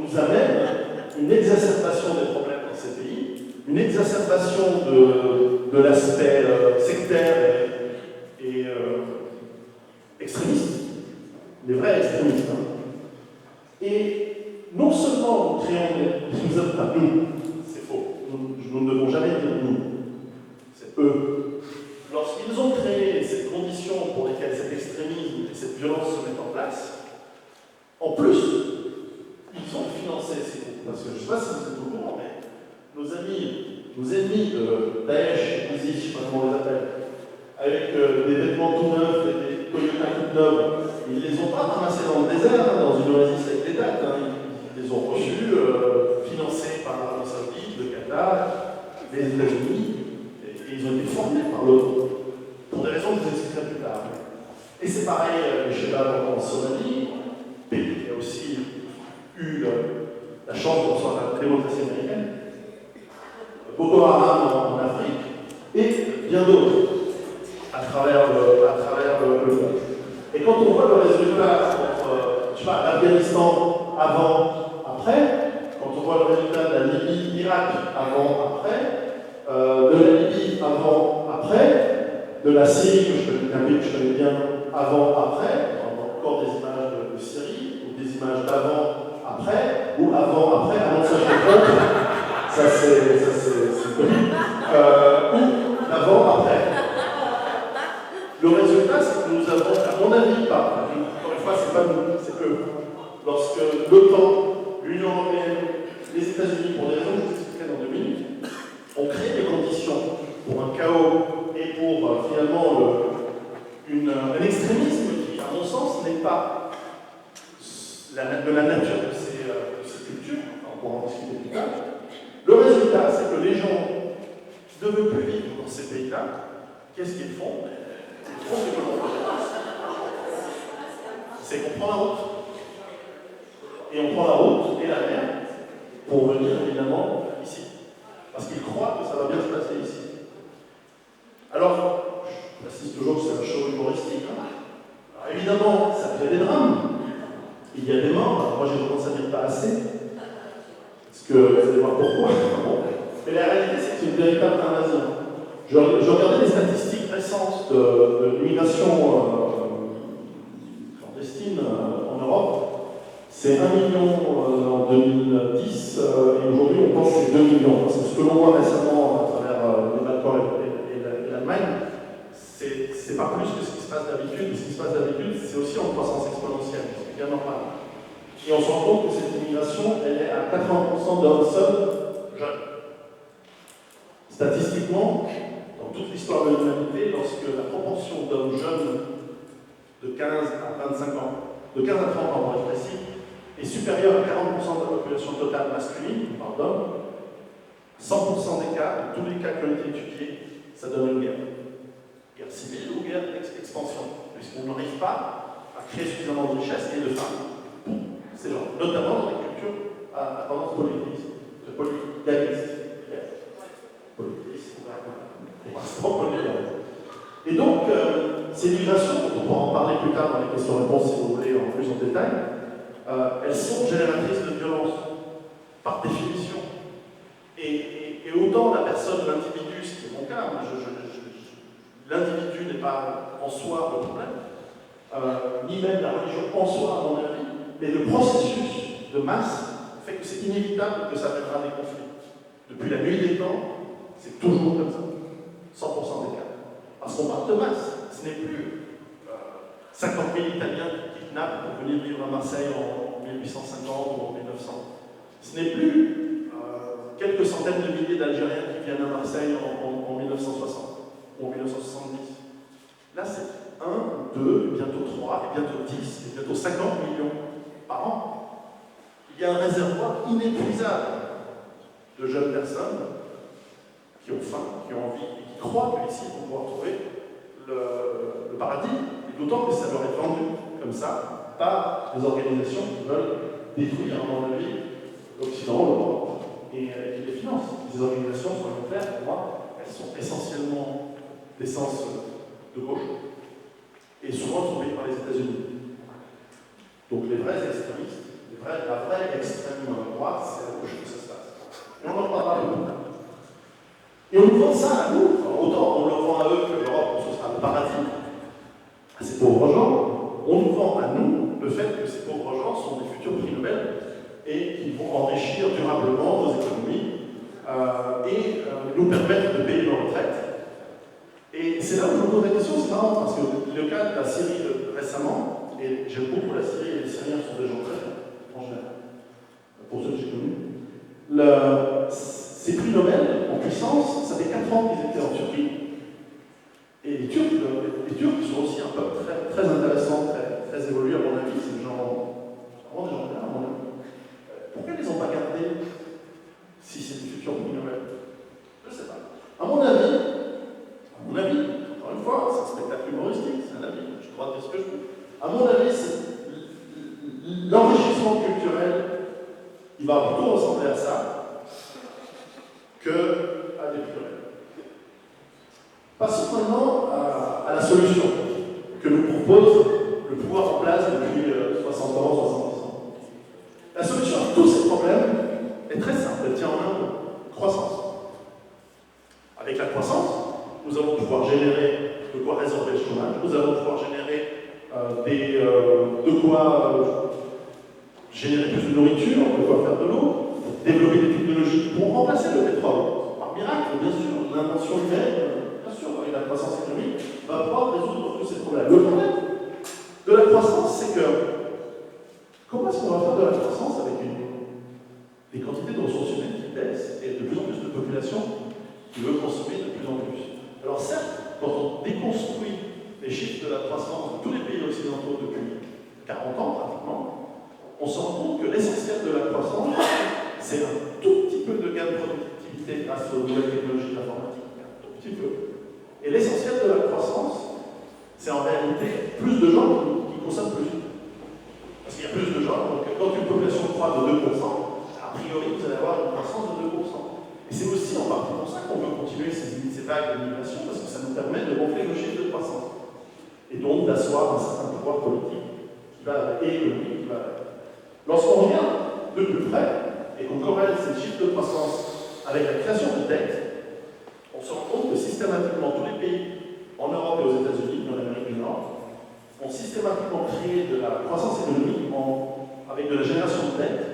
S2: nous amène une exacerbation des problèmes dans ces pays, une exacerbation de l'aspect sectaire et extrémiste, des vrais extrémistes. Et non seulement nous créons nous sommes pas nous, c'est faux, nous ne devons jamais dire nous, c'est eux. Lorsqu'ils ont créé ces conditions pour lesquelles cet extrémisme et cette violence se mettent en place, en plus, ils ont financé ces groupes. Parce que je ne sais pas si vous êtes au courant, mais nos ennemis de Daesh, ISIS, je ne sais pas comment on les appelle, avec des vêtements tout neufs et des Toyota toutes neuves, ils ne les ont pas ramassés dans le désert, dans une oasis avec des dates. Ils les ont reçus, financés par l'Arabie Saoudite, le Qatar, les États-Unis, et ils ont été formés par l'autre, pour des raisons que je vous expliquerai plus tard. Et c'est pareil chez Al-Qaïda en Somalie, pays qui a aussi eu la chance de recevoir la démocratie américaine, Boko Haram en Afrique, et bien d'autres à travers le monde. Et quand on voit le résultat entre, je sais pas, l'Afghanistan avant, après, quand on voit le résultat de la Libye, l'Irak avant, après, de la Libye avant, après, de la Syrie, un pays que je connais bien, avant, après, on a encore des images de Syrie, ou des images d'avant, après, ou avant, après, avant que ça je me trompe, ça c'est connu, ou d'avant, après. Le résultat, c'est que nous avons, à mon avis, pas, encore une fois, c'est pas nous, c'est eux. Lorsque l'OTAN, l'Union européenne, les États-Unis, pour des raisons que je vous expliquerai dans 2 minutes, ont créé les conditions pour un chaos et pour finalement un extrémisme qui, à mon sens, n'est pas de la nature de ces cultures. Enfin, on pourra en discuter plus tard. Le résultat, c'est que les gens qui ne veulent plus vivre dans ces pays-là, qu'est-ce qu'ils font? Ils font ce que l'on fait. C'est qu'on prend la route. Et on prend la route et la mer pour venir évidemment ici. Parce qu'ils croient que ça va bien se passer ici. Alors, j'insiste toujours que c'est un show humoristique. Alors, évidemment, ça crée des drames. Il y a des morts. Alors, moi, j'ai tendance à dire pas assez. Parce que, vous allez voir pourquoi. Mais la réalité, c'est que c'est une véritable invasion. Je regardais les statistiques récentes de l'immigration clandestine en Europe. C'est 1 million en 2010, et aujourd'hui on pense que c'est 2 millions. Parce que ce que l'on voit récemment à travers les Balkans et l'Allemagne, c'est pas plus que ce qui se passe d'habitude. Ce qui se passe d'habitude, c'est aussi en croissance exponentielle, c'est bien normal. Et on se rend compte que cette immigration, elle est à 80% d'hommes seuls, jeunes. Statistiquement, dans toute l'histoire de l'humanité, lorsque la proportion d'hommes jeunes de 15 à 25 ans, de 15 à 30 ans pour être précis, est supérieure à 40% de la population totale masculine, on parle d'hommes, 100% des cas, tous les cas qui ont été étudiés, ça donne une guerre. Guerre civile ou guerre d'expansion, puisqu'on n'arrive pas à créer suffisamment de richesses et de femmes pour ces gens, notamment dans les cultures à tendance polythéiste. Et donc, ces migrations, on pourra en parler plus tard dans les questions-réponses si vous voulez en plus en détail, elles sont génératrices de violence, par définition. Et autant la personne, l'individu, ce qui est mon cas, l'individu n'est pas en soi le problème, ni même la religion en soi, à mon avis, mais le processus de masse fait que c'est inévitable que ça mènera des conflits. Depuis la nuit des temps, c'est toujours comme ça, 100% des cas. Parce qu'on parle de masse, ce n'est plus 50 000 Italiens qui kidnappent pour venir vivre à Marseille en 1850 ou en 1900. Ce n'est plus quelques centaines de milliers d'Algériens qui viennent à Marseille en 1960 ou en 1970. Là, c'est 1, 2, bientôt 3, et bientôt 10, et bientôt 50 millions par an. Il y a un réservoir inépuisable de jeunes personnes qui ont faim, qui ont envie, et qui croient qu'ici, ils vont pouvoir trouver le paradis, et d'autant que ça leur est vendu comme ça par des organisations qui veulent détruire, à mon avis, l'Occident, l'Europe, et qui les financent. Ces organisations, soyons clairs, pour moi, elles sont essentiellement d'essence de gauche, et souvent tombées par les États-Unis. Donc les vrais extrémistes, la vraie extrême droite, c'est à la gauche que ça se passe. Et on en parlera un peu plus tard. Et on nous vend ça à nous. Alors, autant on leur vend à eux que l'Europe, ce sera le paradis à ces pauvres gens. On nous vend à nous le fait que ces pauvres gens sont des futurs prix Nobel et qu'ils vont enrichir durablement nos économies et nous permettre de payer nos retraites. Et c'est là où je me pose la question, c'est marrant, parce que le cas de la Syrie récemment, et j'aime beaucoup la Syrie, et les Syriens sont des gens très en général, pour ceux que j'ai connus. Ces prix Nobel en puissance, ça fait 4 ans qu'ils étaient en Turquie. Et les Turcs sont aussi un peuple très, très intéressant, très évolué à mon avis. C'est des gens, vraiment des gens bien à mon avis. Pourquoi ils ne les ont pas gardés si c'est des futurs prix Nobel? Je ne sais pas. À mon avis, encore une fois, c'est un spectacle humoristique, c'est un avis, je dois dire ce que je veux. À mon avis, l'enrichissement culturel, il va plutôt ressembler à ça qu'à des prix Nobel. Passons maintenant à la solution que nous propose le pouvoir en place depuis 60 ans, 70 ans. La solution à tous ces problèmes est très simple, elle tient en un mot: croissance. Avec la croissance, nous allons pouvoir générer de quoi résorber le chômage, nous allons pouvoir générer de quoi générer plus de nourriture, de quoi faire de l'eau, développer des technologies pour remplacer le pétrole. Par miracle, bien sûr, l'invention humaine, bien sûr, avec la croissance économique, va pouvoir résoudre tous ces problèmes. Le problème de la croissance, c'est que comment est-ce qu'on va faire de la croissance avec des quantités de ressources les chiffres de la croissance de tous les pays occidentaux depuis 40 ans pratiquement, on se rend compte que l'essentiel de la croissance, c'est un tout petit peu de gain de productivité grâce aux nouvelles technologies de l'informatique, un tout petit peu. Et l'essentiel de la croissance, c'est en réalité plus de gens qui consomment plus. Parce qu'il y a plus de gens, donc quand une population croît de 2%, a priori vous allez avoir une croissance de 2%. Et c'est aussi en partie pour ça qu'on veut continuer ces vagues de migration, parce que ça nous permet de gonfler nos chiffres de croissance. Et donc d'asseoir un certain pouvoir politique et économique qui va avec. Lorsqu'on regarde de plus près et qu'on corrèle ces chiffres de croissance avec la création de dettes, on se rend compte que systématiquement tous les pays en Europe et aux États-Unis, dans l'Amérique du Nord, ont systématiquement créé de la croissance économique avec de la génération de dettes,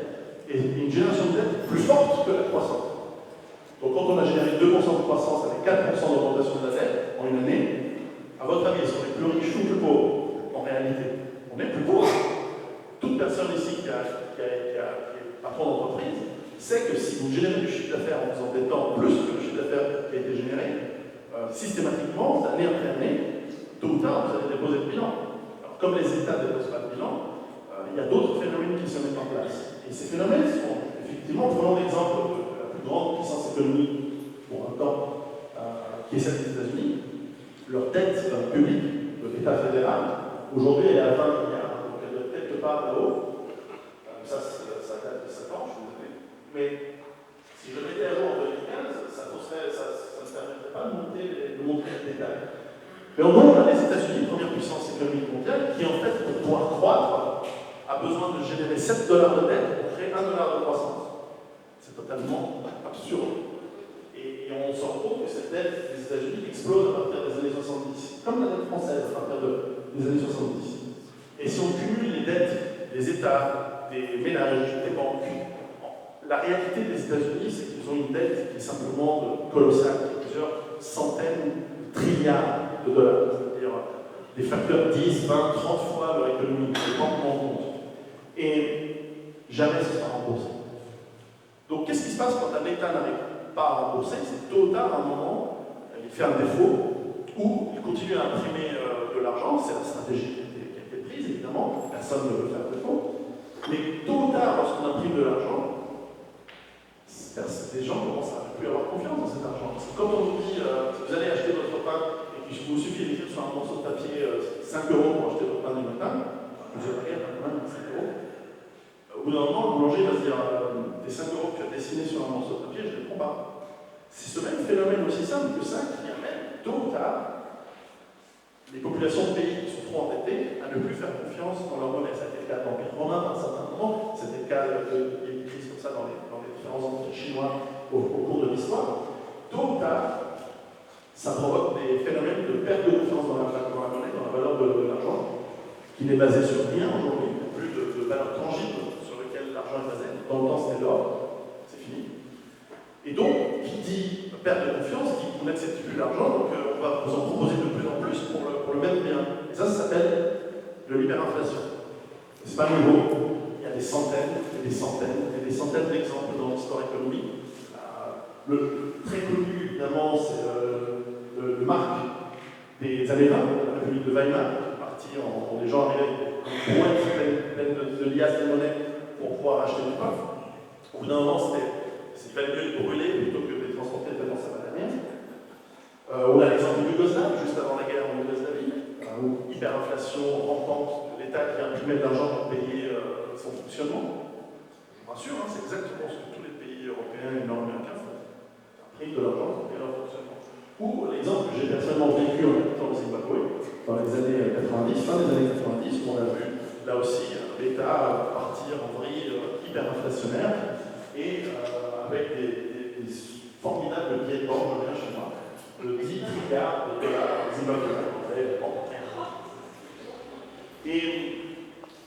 S2: et une génération de dettes plus forte que la croissance. Donc quand on a généré 2% de croissance avec 4% d'augmentation de la dette en une année, à votre avis, est-ce qu'on est plus riche ou plus pauvre en réalité? On est plus pauvre. Toute personne ici qui est patron d'entreprise sait que si vous générez du chiffre d'affaires en vous endettant plus que le chiffre d'affaires qui a été généré, systématiquement, année après année, tôt ou tard, vous allez déposer le bilan. Alors, comme les États ne déposent pas de bilan, il y a d'autres phénomènes qui se mettent en place. Et ces phénomènes sont, effectivement, prenons l'exemple de la plus grande puissance économique pour un temps, qui est celle des États-Unis. Leur dette publique de l'État fédéral, aujourd'hui, elle est à 20 milliards, donc elle doit être quelque part là-haut. Ça date de 7 ans, je vous le dis. Mais si je le mettais à jour en 2015, ça ne permettrait pas de monter le détail. Mais en gros, on a les États-Unis, première puissance économique mondiale, qui en fait, pour pouvoir croître, a besoin de générer 7 dollars de dette pour créer 1 dollar de croissance. C'est totalement absurde. Et on se rend compte que cette dette des États-Unis explose à partir des années 70, comme la dette française à partir des années 70. Et si on cumule les dettes des États, des ménages, des banques, la réalité des États-Unis, c'est qu'ils ont une dette qui est simplement colossale, qui est plusieurs centaines de trilliards de dollars. C'est-à-dire des facteurs 10, 20, 30 fois leur économie, les banques en compte. Et jamais ce sera remboursé. Donc qu'est-ce qui se passe quand un État n'arrive pas à rembourser? C'est tôt ou tard, à un moment, il fait un défaut, ou il continue à imprimer de l'argent, c'est la stratégie qui a été prise, évidemment, personne ne veut faire défaut. Mais tôt ou tard, lorsqu'on imprime de l'argent, les gens commencent à ne plus avoir confiance dans cet argent. Parce que quand on vous dit, vous allez acheter votre pain, et qu'il vous suffit d'écrire sur un morceau de papier 5 € pour acheter votre pain du matin, vous allez regarder quand même 5 €. Au bout d'un moment, le boulanger va se dire, des 5 € que tu as dessinés sur un morceau de papier, je ne les prends pas. C'est ce même phénomène aussi simple que ça qui amène tôt ou tard les populations de pays qui sont trop endettées à ne plus faire confiance dans leur monnaie. Ça a été le cas de l'Empire romain à un certain moment, c'était le cas il y a eu une crise comme ça dans les différents empires chinois au cours de l'histoire. Tôt ou tard, ça provoque des phénomènes de perte de confiance dans la monnaie, dans la valeur de l'argent, qui n'est basé sur rien aujourd'hui, il n'y a plus de valeur tangible sur laquelle l'argent est basé. Dans le temps, c'était l'or, c'est fini. Et donc, qui dit perte de confiance, dit qu'on n'accepte plus l'argent, donc on va vous en proposer de plus en plus pour le même bien. Et ça s'appelle de l'hyperinflation. C'est pas nouveau, il y a des centaines et des centaines et des centaines d'exemples dans l'histoire économique. Le très connu, évidemment, c'est le marque des années 20, la République de Weimar, qui est partie les gens arrivaient avec une pleine de liasses de monnaie pour pouvoir acheter du pain. Au bout d'un moment, il valait mieux les brûler plutôt que de les transporter tellement ça va la merde. On a l'exemple du Yougoslave, juste avant la guerre en Yougoslavie, où hyperinflation rampante de l'État qui imprimait de l'argent pour payer son fonctionnement. Je vous rassure, c'est exactement ce que tous les pays européens et nord-américains font. Ils impriment de l'argent pour payer leur fonctionnement. Ou l'exemple que j'ai personnellement vécu en habitant au Zimbabwe, dans les années 90, fin des années 90, où on a vu là aussi l'État partir en vrille hyperinflationnaire et avec des formidables billets de banque, je reviens chez moi, de 10 trilliards de dollars zimbabwéens. Et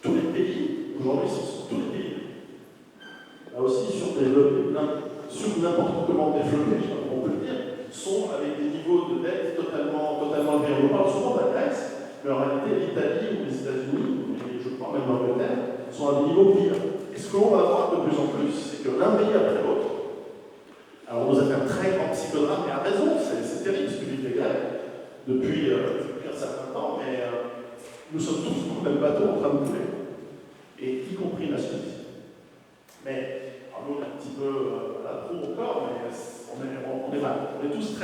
S2: tous les pays, aujourd'hui, ce sont tous les pays, là aussi surdéveloppés, n'importe comment développés, je sais pas comment on peut le dire, sont avec des niveaux de dette totalement élevés. On parle souvent de la Grèce, mais en réalité, l'Italie ou les États-Unis, et je crois même l'Angleterre, sont à des niveaux pires. Et ce que l'on va voir de plus en plus, c'est que l'un pays après l'autre, alors on nous a fait un très grand psychodrame, et à raison, c'est terrible ce que vivent les Grecs depuis un certain temps, mais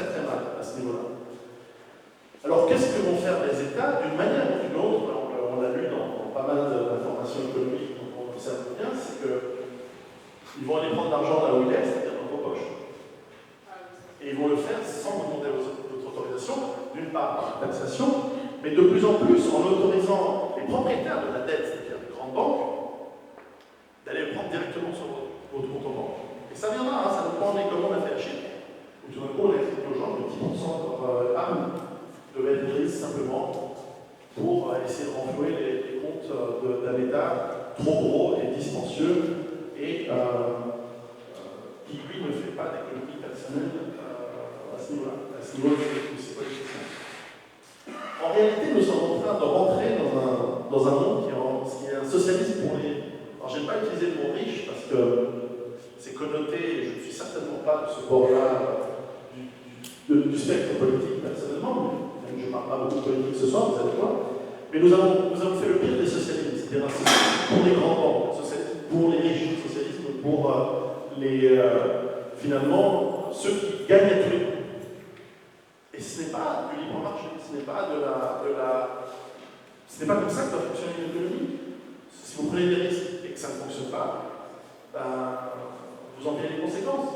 S2: très très mal à ce niveau-là. Alors qu'est-ce que vont faire les États d'une manière ou d'une autre? On l'a lu dans pas mal d'informations économiques, donc on observe bien, c'est qu'ils vont aller prendre l'argent là où il est, c'est-à-dire dans vos poches. Et ils vont le faire sans vous demander votre autorisation, d'une part par la taxation, mais de plus en plus en autorisant les propriétaires de la dette, c'est-à-dire les grandes banques, d'aller le prendre directement sur votre compte en banque. Et ça viendra, ça dépend comment on a fait la Chine. Où tout d'un coup, on a expliqué aux gens que 10% de leur âme devait être prise simplement pour essayer de renflouer les comptes d'un État trop gros et dispensieux et qui, lui, ne fait pas d'économie personnelle à ce niveau-là, à ce niveau de ses politiciens. En réalité, nous sommes en train de rentrer dans un monde qui est un socialisme pour les... Alors, je n'aime pas utiliser le mot riche parce que c'est connoté, et je ne suis certainement pas de ce bord-là du spectre politique personnellement, même je ne parle pas beaucoup de politique ce soir, vous allez voir, mais nous avons fait le pire des socialismes, c'est-à-dire un socialisme pour les grands banques, un socialisme pour les riches, un socialisme pour finalement ceux qui gagnent à tous les coups. Et ce n'est pas du libre marché, ce n'est pas ce n'est pas comme ça que doit fonctionner une économie. Si vous prenez des risques et que ça ne fonctionne pas, ben, vous en payez les conséquences.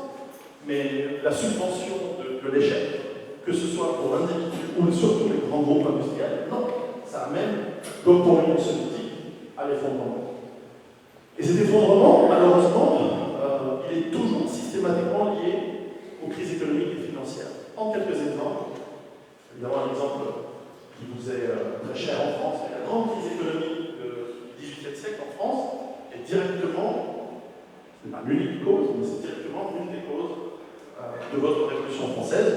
S2: Mais la subvention de l'échec, que ce soit pour l'individu ou surtout les grands groupes industriels, non, ça amène, comme pour l'Union soviétique, à l'effondrement. Et cet effondrement, malheureusement, il est toujours systématiquement lié aux crises économiques et financières. En quelques exemples, évidemment un exemple qui vous est très cher en France, c'est la grande crise économique du XVIIIe siècle en France est directement, ce n'est pas l'unique cause, mais c'est directement l'une des causes de votre Révolution française,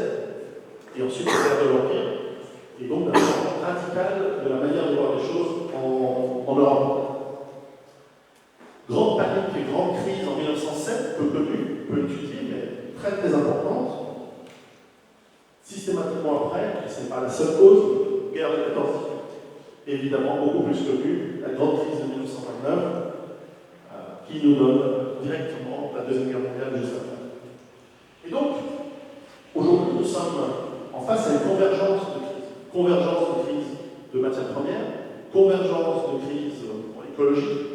S2: et ensuite de l'ère de l'Empire, et donc d'un changement radical de la manière de voir les choses en Europe. Grande panique et grande crise en 1907, peu connue, peu étudiée, mais très très importante. Systématiquement après, et ce n'est pas la seule cause, guerre de 14 ans. Évidemment, beaucoup plus connue, la grande crise de 1929, qui nous donne directement la Deuxième Guerre mondiale juste après. Et donc, aujourd'hui, nous sommes en face à une convergence de crises de matières premières, convergence de crises écologiques,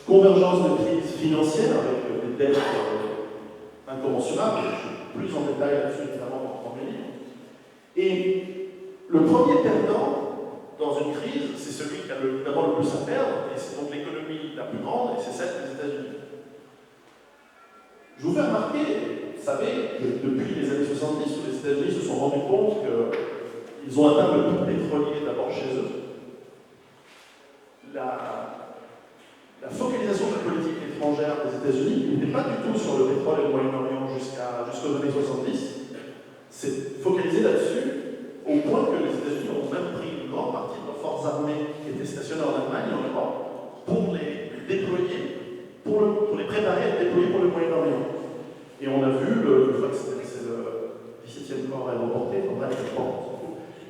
S2: convergence de crises financières avec des dettes incommensurables. Je suis plus en détail là-dessus, évidemment, dans mes livres. Et le premier perdant dans une crise, c'est celui qui a évidemment le plus à perdre, et c'est donc l'économie la plus grande, et c'est celle des États-Unis. Je vous fais remarquer, vous savez, que depuis les années 70, où les États-Unis se sont rendus compte qu'ils ont atteint le pic pétrolier d'abord chez eux, la focalisation de la politique étrangère des États-Unis n'était pas du tout sur le pétrole et le Moyen-Orient jusqu'aux années 70. C'est focalisé là-dessus, au point que les États-Unis ont même pris une grande partie de leurs forces armées qui étaient stationnées en Allemagne et en Europe pour les déployer, pour les préparer à être déployés pour le Moyen-Orient. Et on a vu, je crois que c'est le 17e corps aéroporté,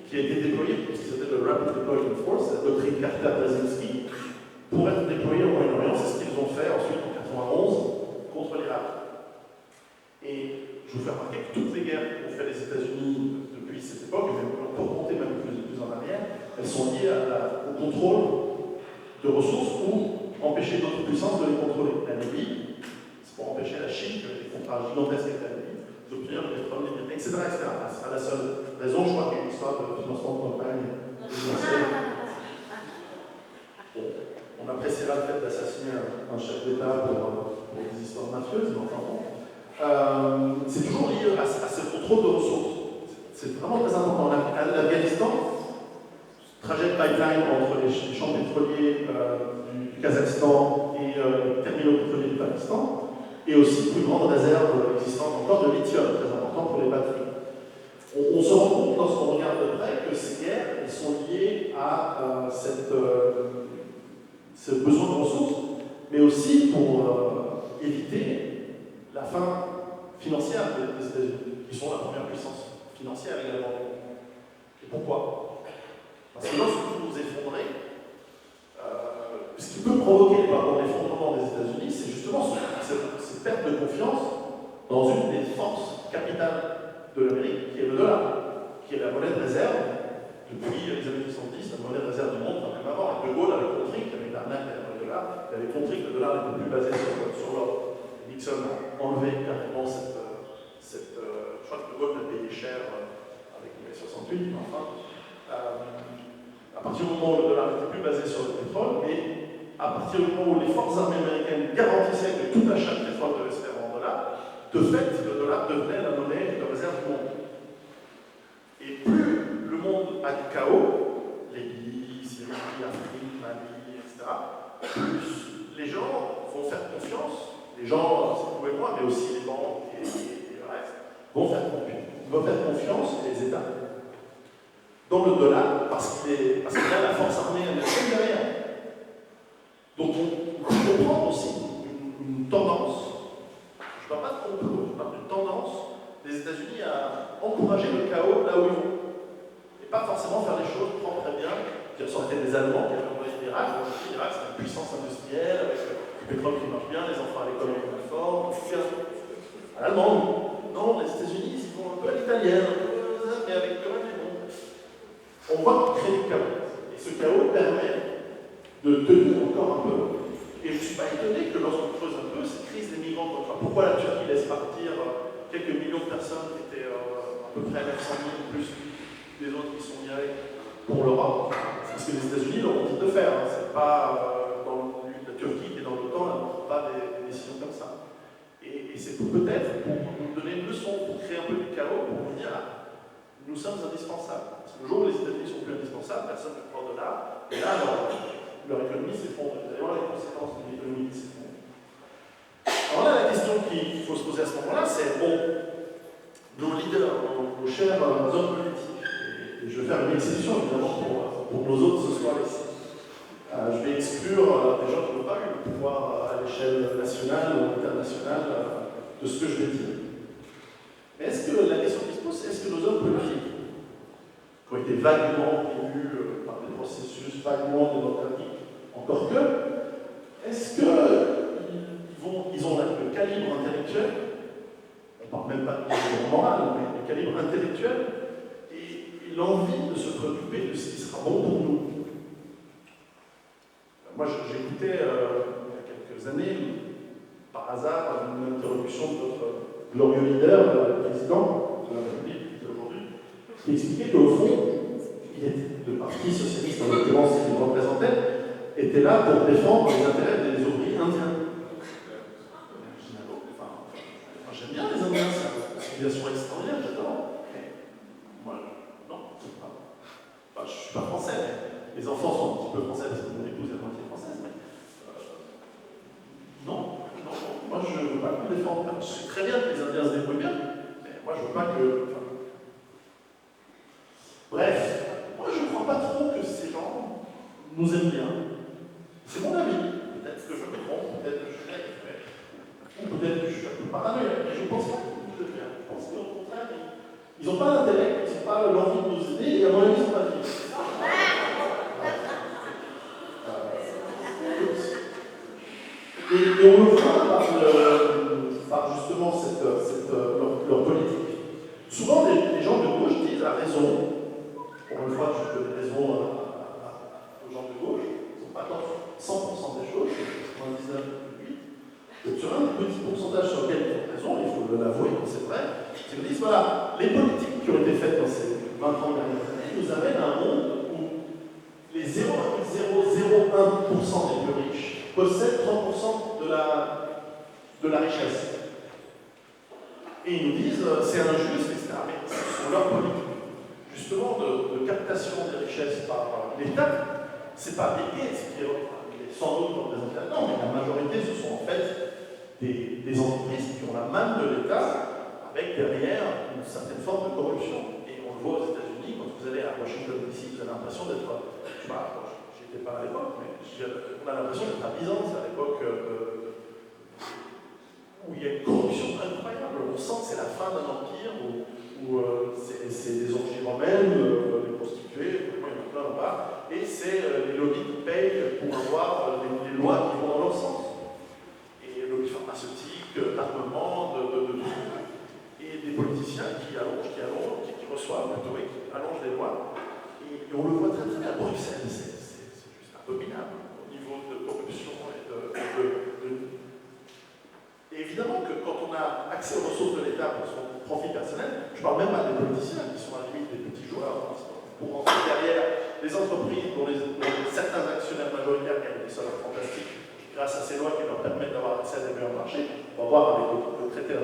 S2: qui a été déployé, parce que c'était le Rapid Deployment Force, la doctrine Carter-Brzezinski, pour être déployé au Moyen-Orient. C'est ce qu'ils ont fait ensuite en 1991 contre l'Irak. Et je vous fais remarquer que toutes les guerres qu'ont fait les États-Unis depuis cette époque, et on peut remonter même plus en arrière, elles sont liées au contrôle de ressources ou empêcher d'autres puissances de les contrôler. La Libye, c'est pour empêcher la Chine, qui a des contrats gigantesques avec la Libye, d'obtenir le pétrole libyen, etc. C'est pas la seule raison, je crois qu'il y a une histoire de financement de campagne. On appréciera le fait d'assassiner un chef d'État pour des histoires mafieuses, mais enfin bon. C'est toujours lié à ce contrôle de ressources. C'est vraiment très important. L'Afghanistan, trajet de pipeline entre les champs pétroliers du Kazakhstan et les terminaux pétroliers du Pakistan, et aussi plus grande réserve existante encore de lithium, très important pour les batteries. On se rend compte, lorsqu'on regarde de près, que ces guerres elles sont liées à ce besoin de ressources, mais aussi pour éviter la fin financière des États-Unis, qui sont la première puissance financière également. Et pourquoi? Parce que lorsque vous vous effondrez, ce qui peut provoquer l'effondrement des États-Unis, c'est justement cette perte de confiance dans une des forces capitales de l'Amérique, qui est le dollar, qui est la monnaie de réserve depuis les années 70, la monnaie de réserve du monde, même avant. De Gaulle avait compris qu'il y avait une arnaque derrière le dollar, il avait compris que le dollar n'était plus basé sur l'or. Nixon a enlevé carrément je crois que de Gaulle l'a payé cher avec les 68, mais enfin. À partir du moment où le dollar n'était plus basé sur le pétrole, mais à partir du moment où les forces armées américaines garantissaient que tout achat de pétrole devait se faire en dollars, de fait, le dollar devenait la monnaie de réserve du monde. Et plus le monde a du chaos, Libye, Syrie, Afrique, Mali, etc., plus les gens vont faire confiance, les gens, c'est vous et moi, mais aussi les banques et le reste, vont faire confiance, et les États, dans le dollar, parce qu'il a la force armée américaine derrière. Donc on peut comprendre aussi une tendance, je ne parle pas de complot, je parle d'une tendance des États-Unis à encourager le chaos là où ils vont. Et pas forcément faire les choses propres très bien. Ça aurait été des Allemands qui avaient envoyé l'Irak. L'Irak, c'est une puissance industrielle, avec le pétrole qui marche bien, les enfants à l'école en uniforme. À l'Allemand, non, les États-Unis, ils vont un peu à l'italienne, mais avec quand même des bons. On voit qu'ils créent du chaos. Et ce chaos permet de tenir encore un peu. Et je ne suis pas étonné que lorsqu'on creuse un peu, cette crise des migrants, pourquoi la Turquie laisse partir quelques millions de personnes qui étaient à peu près 900 000 plus les autres qui sont virés pour l'Europe, c'est parce que les États-Unis leur ont dit de faire. Hein. C'est pas la Turquie qui est dans l'OTAN, elle ne prend pas des décisions comme ça. Et c'est peut-être pour nous donner une leçon, pour créer un peu du chaos, pour nous dire nous sommes indispensables. Parce que le jour où les États-Unis ne sont plus indispensables, personne ne prend de là, et là, leur économie s'effondre. D'ailleurs, les conséquences de l'économie s'effondre. Alors là, la question qu'il faut se poser à ce moment-là, c'est bon, nos leaders, nos chers hommes politiques, et je vais faire une exception évidemment pour nos autres ce soir ici. Je vais exclure des gens qui n'ont pas eu le pouvoir à l'échelle nationale ou internationale de ce que je vais dire. Mais est-ce que la question qui se pose, c'est est-ce que nos hommes politiques, qui ont été vaguement élus par des processus vaguement démocratiques, encore que, est-ce qu'ils ont le calibre intellectuel, on ne parle même pas de calibre moral, mais de calibre intellectuel, et l'envie de se préoccuper de ce qui sera bon pour nous. Moi, j'écoutais il y a quelques années, par hasard, une interruption de notre glorieux leader, le président de la République d'aujourd'hui, qui expliquait qu'au fond, le Parti socialiste, en l'occurrence, qu'il représentait, était là pour défendre les intérêts des ouvriers indiens. J'aime bien les Indiens, c'est une civilisation extraordinaire, j'adore. Moi, non, je ne suis pas français, mais les enfants sont un petit peu français parce que mon épouse est à moitié française, mais non, moi je ne veux pas qu'on défende. Je sais très bien que les Indiens se débrouillent bien, mais moi je ne veux pas que. Bref, moi je ne crois pas trop que ces gens nous aiment bien. C'est mon avis. Peut-être que je me trompe, peut-être que je suis bête, ou peut-être que je suis un peu paranoïaque, mais je ne pense pas qu'ils nous aiment bien. Je pense qu'au contraire, ils n'ont pas d'intellect, ils n'ont pas l'envie de nous aider, et à mon avis, ils sont pas vivants. Et on le voit par justement leur politique. Souvent, les gens de gauche disent à raison, pour une fois, je donne raison aux gens de gauche, ils n'ont pas tort 100% des choses, 99,8%. Sur un petit pourcentage sur lequel ils ont raison, il faut l'avouer, c'est vrai, ils nous disent voilà, les politiques qui ont été faites dans ces 20 ans dernières années nous amènent à un monde où les 0,001% des plus riches possèdent 30% de la richesse. Et ils nous disent c'est injuste, etc. Mais ce sont leurs politiques. Justement, de captation des richesses par l'État, c'est pas Bill Gates qui est sans doute représenté là-dedans, mais la majorité, ce sont en fait des entreprises qui ont la main de l'État avec derrière une certaine forme de corruption. Et on le voit aux États-Unis, quand vous allez à Washington DC, vous avez l'impression d'être, je sais pas, j'y étais pas à l'époque, mais on a l'impression d'être à Byzance à l'époque où il y a une corruption incroyable. On sent que c'est la fin d'un empire où c'est des orgies romaines, des prostituées, il y en a plein là-bas, et c'est les lobbies qui payent pour avoir les lois qui vont dans leur sens. Et lobbies pharmaceutiques, d'armement, et des politiciens qui allongent des entreprises dont certains actionnaires majoritaires gagnent des salaires fantastiques grâce à ces lois qui leur permettent d'avoir accès à des meilleurs marchés. On va voir avec le traité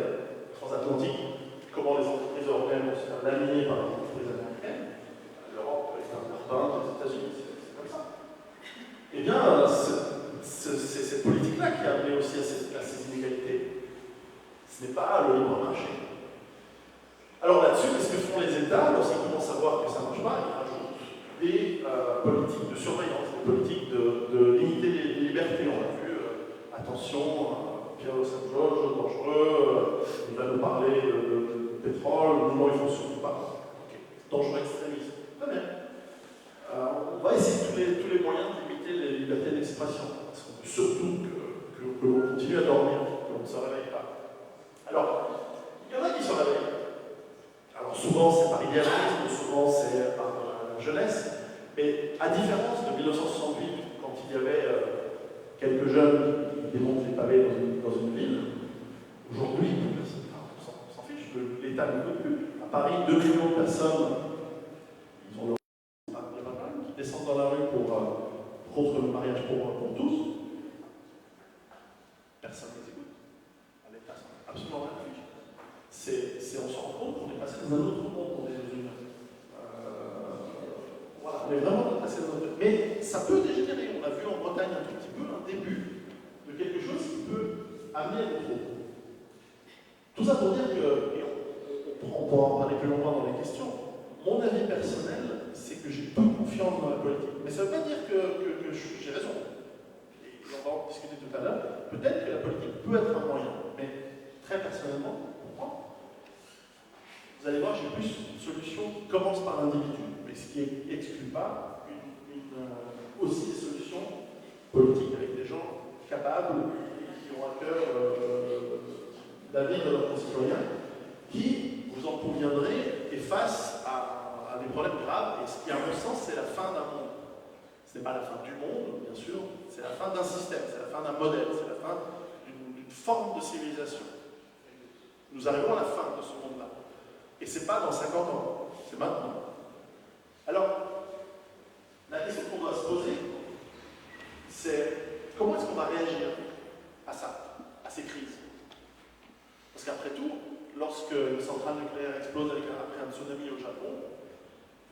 S2: transatlantique comment les entreprises européennes vont se faire laminer par les entreprises américaines. L'Europe est un parpaing des États-Unis, c'est comme ça. Eh bien, c'est cette politique-là qui a amené aussi à ces inégalités. Ce n'est pas le libre marché. Alors là-dessus, qu'est-ce que font les États lorsqu'ils commencent à voir que ça ne marche pas? Ils rajoutent des politiques de surveillance, des politiques de limiter les libertés. On a vu, attention, Pierre Saint-Georges, dangereux, il va nous parler de pétrole, non, il ne faut surtout pas. Okay. Dangereux extrémiste. Très bien. On va essayer tous les moyens de limiter les libertés d'expression. Parce qu'on veut surtout que l'on continue à dormir, que l'on ne se réveille pas. Alors, il y en a qui se réveillent. Alors souvent c'est par idéalisme, souvent c'est par la jeunesse, mais à différence de 1968, quand il y avait quelques jeunes qui démontent les pavés dans une ville, aujourd'hui, on s'en fiche, l'État ne peut plus. À Paris, 2 millions de personnes, ils ont leur qui descendent dans la rue contre le mariage pour tous. Personne ne les écoute. L'État absolument rien. On se rend compte qu'on est passé dans un autre monde, on est dans une. Voilà, on est vraiment passé dans un autre. Mais ça peut dégénérer. On a vu en Bretagne un tout petit peu un début de quelque chose qui peut amener à trop. Tout ça pour dire que, et on pourra en parler plus longtemps dans les questions, mon avis personnel, c'est que j'ai peu confiance dans la politique. Mais ça ne veut pas dire que j'ai raison. Et on va en discuter tout à l'heure. Peut-être que la politique peut être un moyen, mais très personnellement, pour moi, vous allez voir, j'ai plus une solution qui commence par l'individu, mais ce qui n'exclut pas aussi des solutions politiques avec des gens capables qui ont à cœur l'avenir de leurs concitoyens, qui, vous en conviendrez, est face à des problèmes graves, et ce qui, à mon sens, c'est la fin d'un monde. Ce n'est pas la fin du monde, bien sûr, c'est la fin d'un système, c'est la fin d'un modèle, c'est la fin d'une forme de civilisation. Nous arrivons à la fin de ce monde-là. Et ce n'est pas dans 50 ans, c'est maintenant. Alors, la question qu'on doit se poser, c'est comment est-ce qu'on va réagir à ça, à ces crises? Parce qu'après tout, lorsque une centrale nucléaire explose après un tsunami au Japon,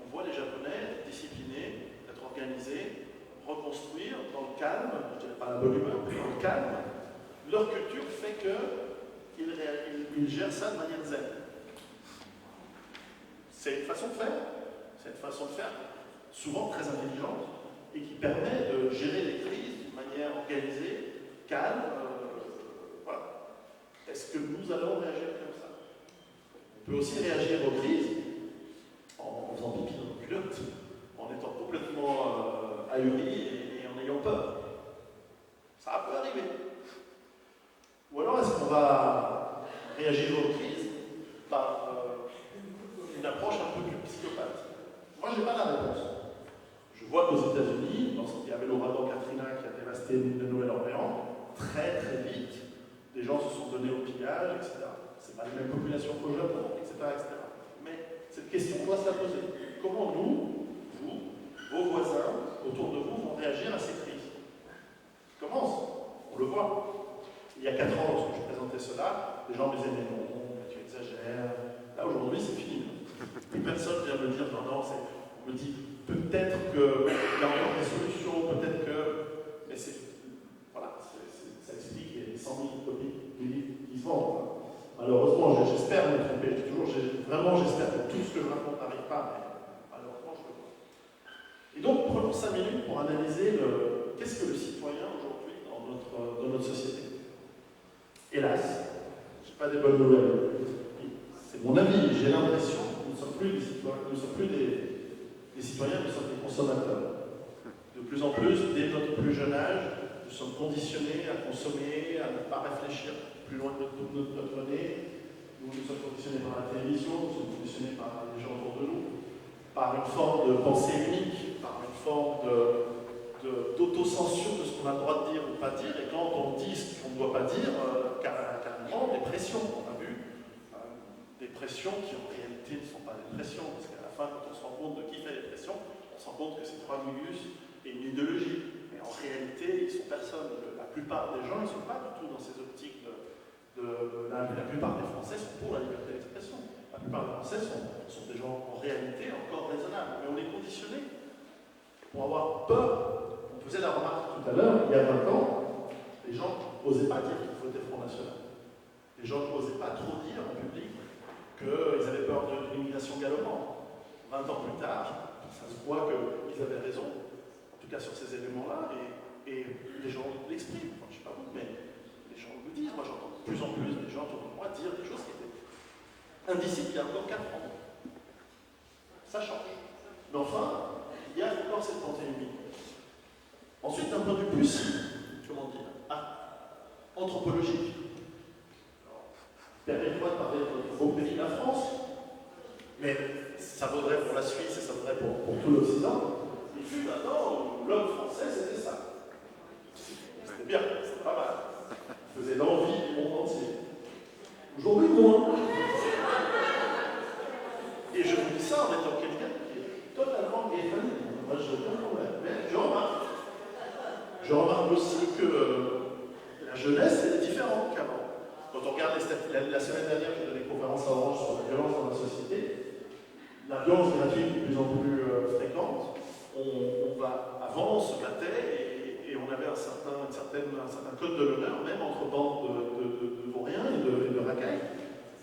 S2: on voit les Japonais disciplinés, être organisés, reconstruire dans le calme, je ne dirais pas la bonne humeur, mais dans le calme. Leur culture fait qu'ils gèrent ça de manière zen. C'est une façon de faire. C'est une façon de faire souvent très intelligente et qui permet de gérer les crises d'une manière organisée, calme. Voilà. Est-ce que nous allons réagir comme ça? On peut aussi réagir aux crises en faisant pipi dans nos culottes, en étant complètement ahuri et en ayant peur. Ça peut arriver. Ou alors est-ce qu'on va réagir aux crises par une approche un peu plus psychopathe? Moi, je n'ai pas la réponse. Je vois qu'aux États-Unis, lorsqu'il y avait l'ouragan Katrina qui a dévasté l'île de Nouvelle-Orléans, très très vite, des gens se sont donnés au pillage, etc. Ce n'est pas les mêmes populations qu'au Japon, etc., etc. Mais cette question, on doit se la poser. Comment nous, vous, vos voisins, autour de vous, vont réagir à ces crises? Commence, on le voit. Il y a 4 ans, lorsque je présentais cela, les gens me disaient, mais non, tu exagères. Là, aujourd'hui, c'est fini. Plus personne vient me dire, non, non, on me dit, peut-être qu'il y a encore des solutions, peut-être que... Mais voilà, ça explique les 100 000 copies du livre qui se vendent. Malheureusement, j'espère me tromper. Vraiment, j'espère que tout ce que je raconte n'arrive pas, mais malheureusement, je le vois. Et donc, prenons 5 minutes pour analyser qu'est-ce que le citoyen aujourd'hui dans notre société. Hélas, je n'ai pas des bonnes nouvelles. C'est mon avis, j'ai l'impression que nous ne sommes plus des citoyens, nous sommes des consommateurs. De plus en plus, dès notre plus jeune âge, nous sommes conditionnés à consommer, à ne pas réfléchir plus loin de notre nez. Nous sommes conditionnés par la télévision, nous sommes conditionnés par les gens autour de nous, par une forme de pensée unique, par une forme d'autocensure de ce qu'on a le droit de dire ou pas dire, et quand on dit ce qu'on ne doit pas dire, carrément des pressions, on a vu, des pressions qui en réalité ne sont pas des pressions, parce qu'à la fin, quand on se rend compte de qui fait les pressions,
S3: on se rend compte que ces trois Gugus et une idéologie. Mais en réalité, ils sont personne. La plupart des gens, ils ne sont pas du tout dans ces optiques la plupart des Français sont pour la liberté d'expression. La plupart des Français sont des gens en réalité encore raisonnables. Mais on est conditionnés pour avoir peur. On faisait la remarque tout à l'heure, il y a 20 ans, les gens n'osaient pas dire qu'ils votaient Front National. Les gens n'osaient pas trop dire en public qu'ils avaient peur de l'immigration galopante. 20 ans plus tard, ça se voit qu'ils avaient raison, en tout cas sur ces éléments-là, et les gens l'expriment. Enfin, je ne sais pas vous, mais les gens le disent. Moi, j'entends de plus en plus des gens autour de moi dire des choses qui étaient indicibles il y a encore 4 ans. Ça change. Mais enfin, il y a encore cette panthéonie. Ensuite, d'un point de vue plus, comment dire, anthropologique. Permettez-moi de parler de notre beau pays, la France, mais ça vaudrait pour la Suisse et ça vaudrait pour tout l'Occident. Il fut un temps où l'homme français, c'était ça. C'était bien, c'était pas mal. Il faisait l'envie du monde entier. Aujourd'hui, moins. Et je vous dis ça en étant quelqu'un qui est totalement effamé. Moi, je n'ai aucun problème. Mais je remarque aussi que la jeunesse est différente qu'avant. Quand on regarde la semaine dernière, j'ai donné une conférence à Orange sur la violence dans la société. La violence gratuite est de plus en plus fréquente. Avant, on se battait et on avait un certain code de l'honneur, même entre bandes de vauriens et de racailles.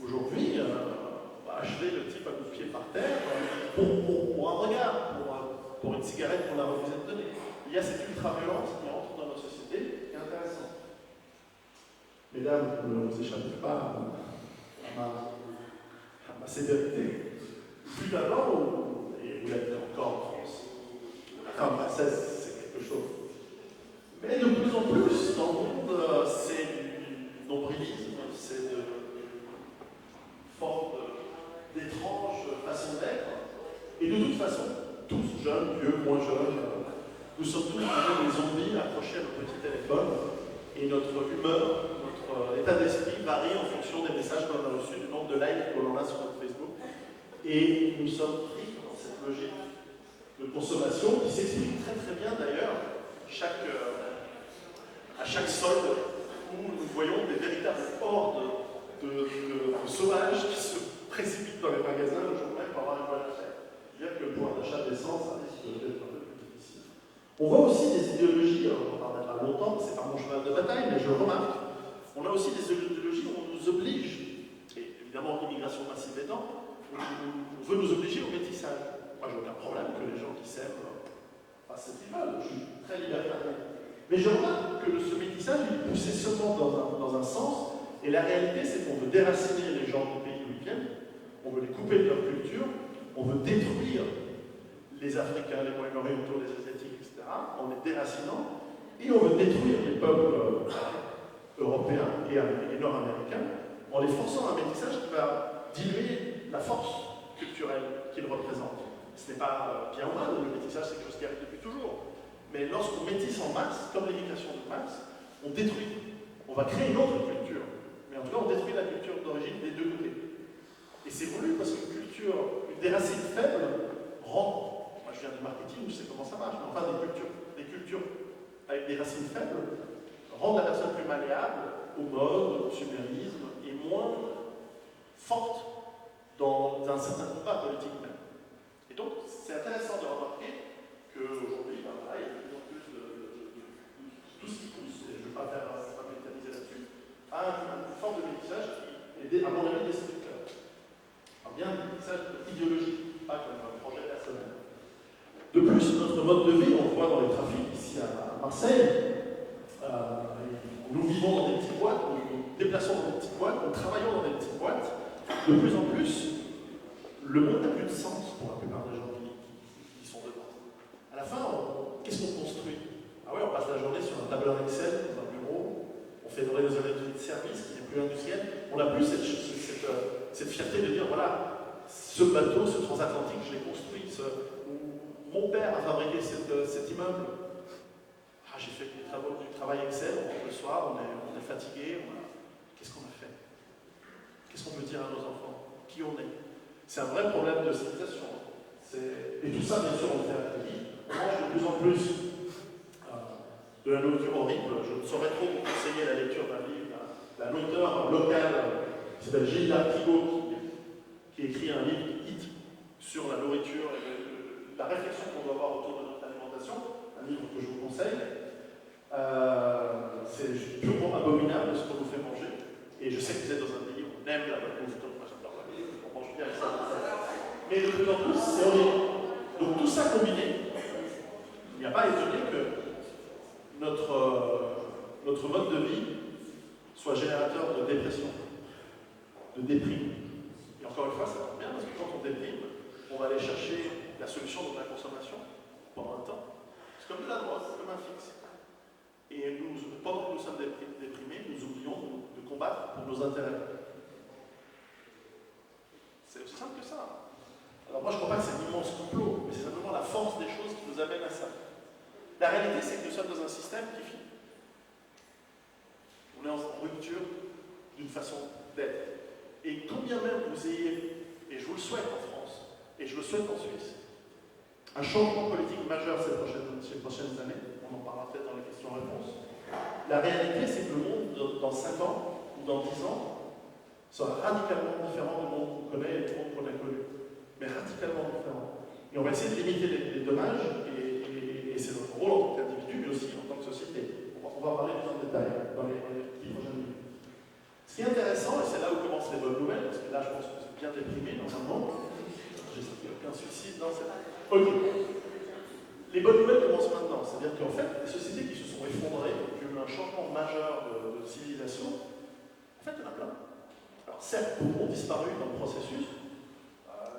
S3: Aujourd'hui, on va achever le type à coup de pied par terre pour un regard, pour une cigarette qu'on a refusé de donner. Il y a cette ultra-violence qui entre dans nos sociétés, qui est intéressante. Mesdames, ne vous échappez pas à ma sévérité. Plus d'abord, et vous l'avez encore en France, la femme française, c'est quelque chose. Mais de plus en plus, dans le monde, c'est du nombrilisme, c'est de forme d'étrange façon d'être. Et de toute façon, tous jeunes, vieux, moins jeunes, nous sommes tous des zombies accrochés à nos petits téléphones. Et notre humeur, notre état d'esprit varie en fonction des messages qu'on a reçus, du nombre de likes qu'on a sur notre Facebook. Et nous sommes pris dans cette logique de consommation qui s'explique très très bien d'ailleurs à chaque solde où nous voyons des véritables hordes de sauvages qui se précipitent dans les magasins le jour même pour avoir une bonne affaire. Bien que le pouvoir d'achat descend, ça risque d'être un peu plus difficile. On voit aussi des idéologies, alors on en parlera longtemps, c'est pas mon cheval de bataille, mais je remarque, on a aussi des idéologies où on nous oblige, et évidemment l'immigration massive étant, on veut nous obliger au métissage. Moi j'ai aucun problème que les gens qui s'aiment fassent ce qu'ils veulent, je suis très libertarien. Mais je remarque que ce métissage il est poussé seulement dans un sens, et la réalité c'est qu'on veut déraciner les gens du pays où ils viennent, on veut les couper de leur culture, on veut détruire les Africains, les Moyen-Orientaux, les Asiatiques, etc., en les déracinant, et on veut détruire les peuples européens et nord-américains en les forçant à un métissage qui va diluer la force culturelle qu'ils représentent. Ce n'est pas bien ou mal, le métissage c'est quelque chose qui arrive depuis toujours. Mais lorsqu'on métisse en masse, comme l'éducation de masse, on détruit. On va créer une autre culture. Mais en tout cas, on détruit la culture d'origine des deux côtés. Et c'est voulu parce qu'une culture, des racines faibles, rend. Moi je viens du marketing, je sais comment ça marche, mais enfin des cultures avec des racines faibles rendent la personne plus malléable au mode, au consumérisme, et moins forte dans un certain combat politique même. Et donc, c'est intéressant de remarquer qu'aujourd'hui, il y a de plus en plus de tout ce qui pousse, et je ne vais pas métalliser là-dessus, à une forme de métissage qui est, à mon avis, destructeur. Alors bien un métissage idéologique, pas comme un projet personnel. De plus, notre mode de vie, on le voit dans les trafics ici à Marseille, nous vivons dans des petites boîtes, nous nous déplaçons dans des petites boîtes, nous travaillons dans des petites boîtes. De plus en plus, le monde n'a plus de sens pour la plupart des gens qui sont dedans. À la fin, qu'est-ce qu'on construit? Ah ouais, on passe la journée sur un tableur Excel, dans un bureau, on fait des réseaux de services qui n'est plus industriel. On n'a plus cette fierté de dire, voilà, ce bateau, ce transatlantique, je l'ai construit, mon père a fabriqué cet immeuble. Ah, j'ai fait du travail Excel, on rentre le soir, on est fatigué, qu'est-ce qu'on a fait? Qu'est-ce qu'on peut dire à nos enfants? Qui on est? C'est un vrai problème de civilisation. Et tout ça, bien sûr, on le fait à crédit. On mange de plus en plus de la nourriture horrible. Je ne saurais trop vous conseiller la lecture d'un livre d'un auteur local qui s'appelle Gilles Lartigot, qui écrit un livre sur la nourriture et la réflexion qu'on doit avoir autour de notre alimentation. Un livre que je vous conseille. C'est purement abominable ce qu'on nous fait manger. Et je sais que vous êtes dans un pays où on aime la bouffe, donc moi j'adore la bouffe, on mange bien avec ça. Mais de plus en plus, c'est horrible. Donc tout ça combiné, il n'y a pas étonné que notre mode de vie soit générateur de dépression, de déprime. Et encore une fois, ça tombe bien parce que quand on déprime, on va aller chercher la solution de la consommation pendant un temps. C'est comme de la drogue, c'est comme un fixe. Et pendant que nous sommes déprimés, nous oublions de combattre pour nos intérêts. C'est aussi simple que ça. Alors moi je ne crois pas que c'est un immense complot, mais c'est simplement la force des choses qui nous amène à ça. La réalité c'est que nous sommes dans un système qui finit. On est en rupture d'une façon d'être. Et quand bien même vous ayez, et je vous le souhaite en France, et je le souhaite en Suisse, un changement politique majeur ces prochaines années, on en parlera peut-être dans les questions-réponses, la réalité c'est que le monde dans 5 ans ou dans 10 ans sera radicalement différent du monde qu'on connaît et du monde qu'on a connu. Mais radicalement différent. Et on va essayer de limiter les dommages, et c'est notre rôle en tant qu'individu, mais aussi en tant que société. On va en parler plus en détail dans les prochaines minutes. Ce qui est intéressant, et c'est là où commencent les bonnes nouvelles, parce que là je pense que vous êtes bien déprimés normalement, j'espère qu'il n'y a aucun suicide dans cette... Ok. Les bonnes nouvelles commencent maintenant, c'est-à-dire qu'en fait, les sociétés qui se sont effondrées, qui ont eu un changement majeur de civilisation, en fait, il y en a plein. Alors certes, beaucoup ont disparu dans le processus.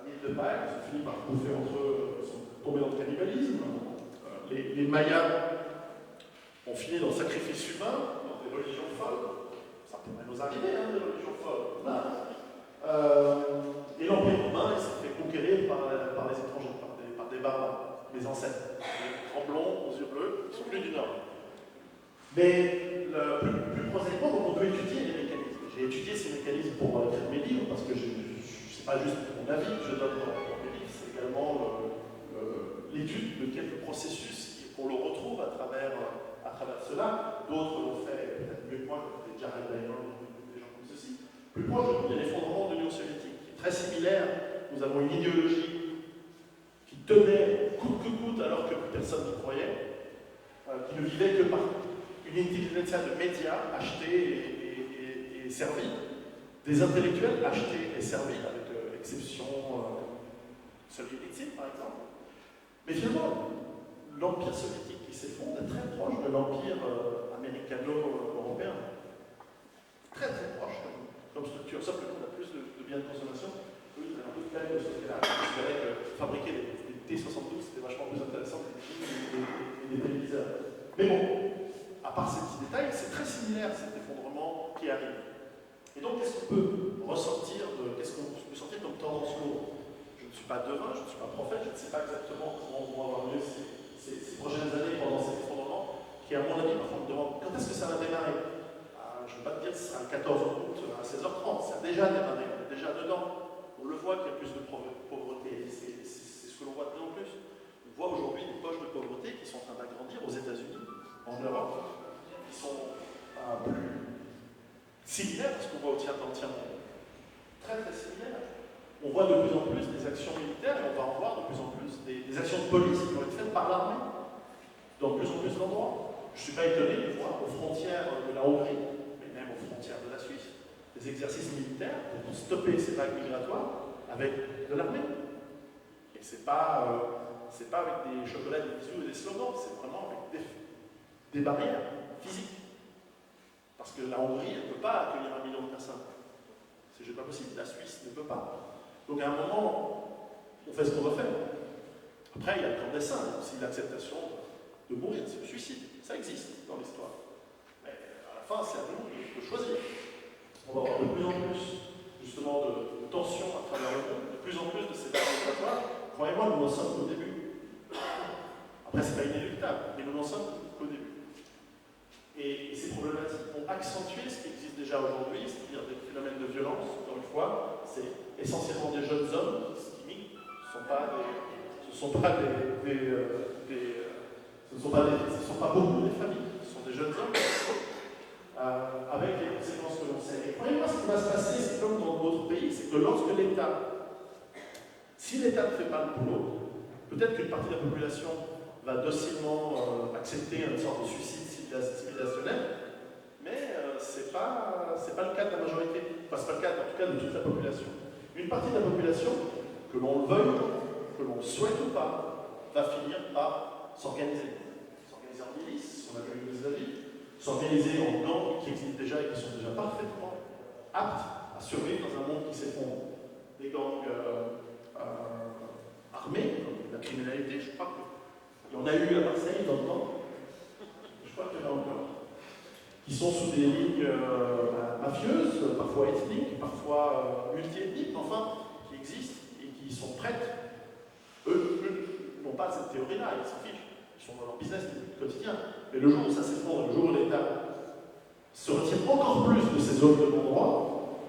S3: L'île de Pâques, ils ont fini par bouffer entre eux, ils sont tombés dans le cannibalisme. Les Mayas ont fini dans le sacrifice humain, dans des religions folles. Ça pourrait nous arriver, des religions folles. Et l'Empire romain, il s'est fait conquérir par les étrangers, par des barbares, les ancêtres. Les grands blonds, aux yeux bleus, ils sont venus du Nord. Mais plus prosaïquement, on peut étudier les mécanismes. J'ai étudié ces mécanismes pour écrire mes livres, parce que c'est pas juste mon avis que je donne dans mes livres, c'est également l'étude de quelques processus qu'on le retrouve à travers cela. D'autres l'ont fait peut-être mieux que moi, comme des Jared Diamond, des gens comme ceci. Plus proche de nous, il y a l'effondrement de l'Union soviétique, qui est très similaire. Nous avons une idéologie qui tenait coûte que coûte alors que plus personne n'y croyait, qui ne vivait que par une intelligentsia de médias achetés et servis, des intellectuels achetés et servis, avec l'exception Solzhenitsyn par exemple. Mais finalement, l'Empire soviétique qui s'effondre est très proche de l'Empire américano-européen. Très très proche comme structure, sauf que nous on a plus de biens de consommation. Eux, ils avaient un peu de peine de ce côté-là. Ils considéraient que fabriquer des T-72 c'était vachement plus intéressant que des films et des téléviseurs. Mais bon, à part ces petits détails, c'est très similaire cet effondrement qui arrive. Et donc, qu'est-ce qu'on peut ressortir qu'est-ce qu'on peut sortir comme tendance lourde? Je ne suis pas devin, je ne suis pas prophète, je ne sais pas exactement comment vont avoir lieu ces prochaines années pendant cet effondrement, qui, à mon avis, par contre, me demande quand est-ce que ça va démarrer? Je ne veux pas te dire que ce sera le 14 août à 16h30, ça a déjà démarré, on est déjà dedans. On le voit qu'il y a plus de pauvreté, c'est ce que l'on voit de plus en plus. On voit aujourd'hui des poches de pauvreté qui sont en train d'agrandir aux États-Unis, en Europe, qui sont plus similaires à ce qu'on voit au tiers dans le tiers-monde. Très très similaires. On voit de plus en plus des actions militaires, et on va en voir de plus en plus des actions de police qui vont être faites par l'armée, dans de plus en plus d'endroits. Je ne suis pas étonné de voir aux frontières de la Hongrie, mais même aux frontières de la Suisse, des exercices militaires pour stopper ces vagues migratoires avec de l'armée. Et c'est pas avec des chocolats, des bisous et des slogans, c'est vraiment avec des barrières physiques. Parce que la Hongrie, elle ne peut pas accueillir 1 million de personnes. C'est juste pas possible, la Suisse ne peut pas. Donc à un moment, on fait ce qu'on doit faire. Après, il y a le clandestin, il y a aussi l'acceptation de mourir, c'est le suicide. Ça existe dans l'histoire. Mais à la fin, c'est à nous de choisir. On va avoir de plus en plus, justement, de tensions à travers le monde, de plus en plus de ces vagues migratoires. Croyez-moi, nous n'en sommes qu'au début. Après, c'est pas inéluctable, mais nous n'en sommes qu'au début. Et ces problématiques vont accentuer ce qui existe déjà aujourd'hui, c'est-à-dire des phénomènes de violence. Encore une fois, c'est essentiellement des jeunes hommes qui migrent, ce ne sont pas Ce ne sont pas beaucoup des familles, ce sont des jeunes hommes avec les conséquences que l'on sait. Et croyez-moi, ce qui va se passer, c'est comme dans d'autres pays, c'est que lorsque si l'État ne fait pas le boulot, peut-être qu'une partie de la population va docilement accepter une sorte de suicide civilisationnel, mais ce n'est pas le cas de la majorité, enfin, ce n'est pas le cas en tout cas de toute la population. Une partie de la population, que l'on le veuille, que l'on souhaite ou pas, va finir par s'organiser. S'organiser en milice, on a vu les avis, s'organiser en gangs qui existent déjà et qui sont déjà parfaitement aptes à survivre dans un monde qui s'effondre. Des gangs armés, comme la criminalité, je crois qu'il y en a eu à Marseille dans le temps, je crois qu'il y en a encore, qui sont sous des lignes mafieuses, parfois ethniques, parfois multi-ethniques, enfin, qui existent et qui sont prêtes. Eux n'ont pas cette théorie-là, ils s'en fichent. Ils sont dans leur business quotidien. Mais le jour où ça s'effondre, le jour où l'État se retire encore plus de ces zones de non-droit,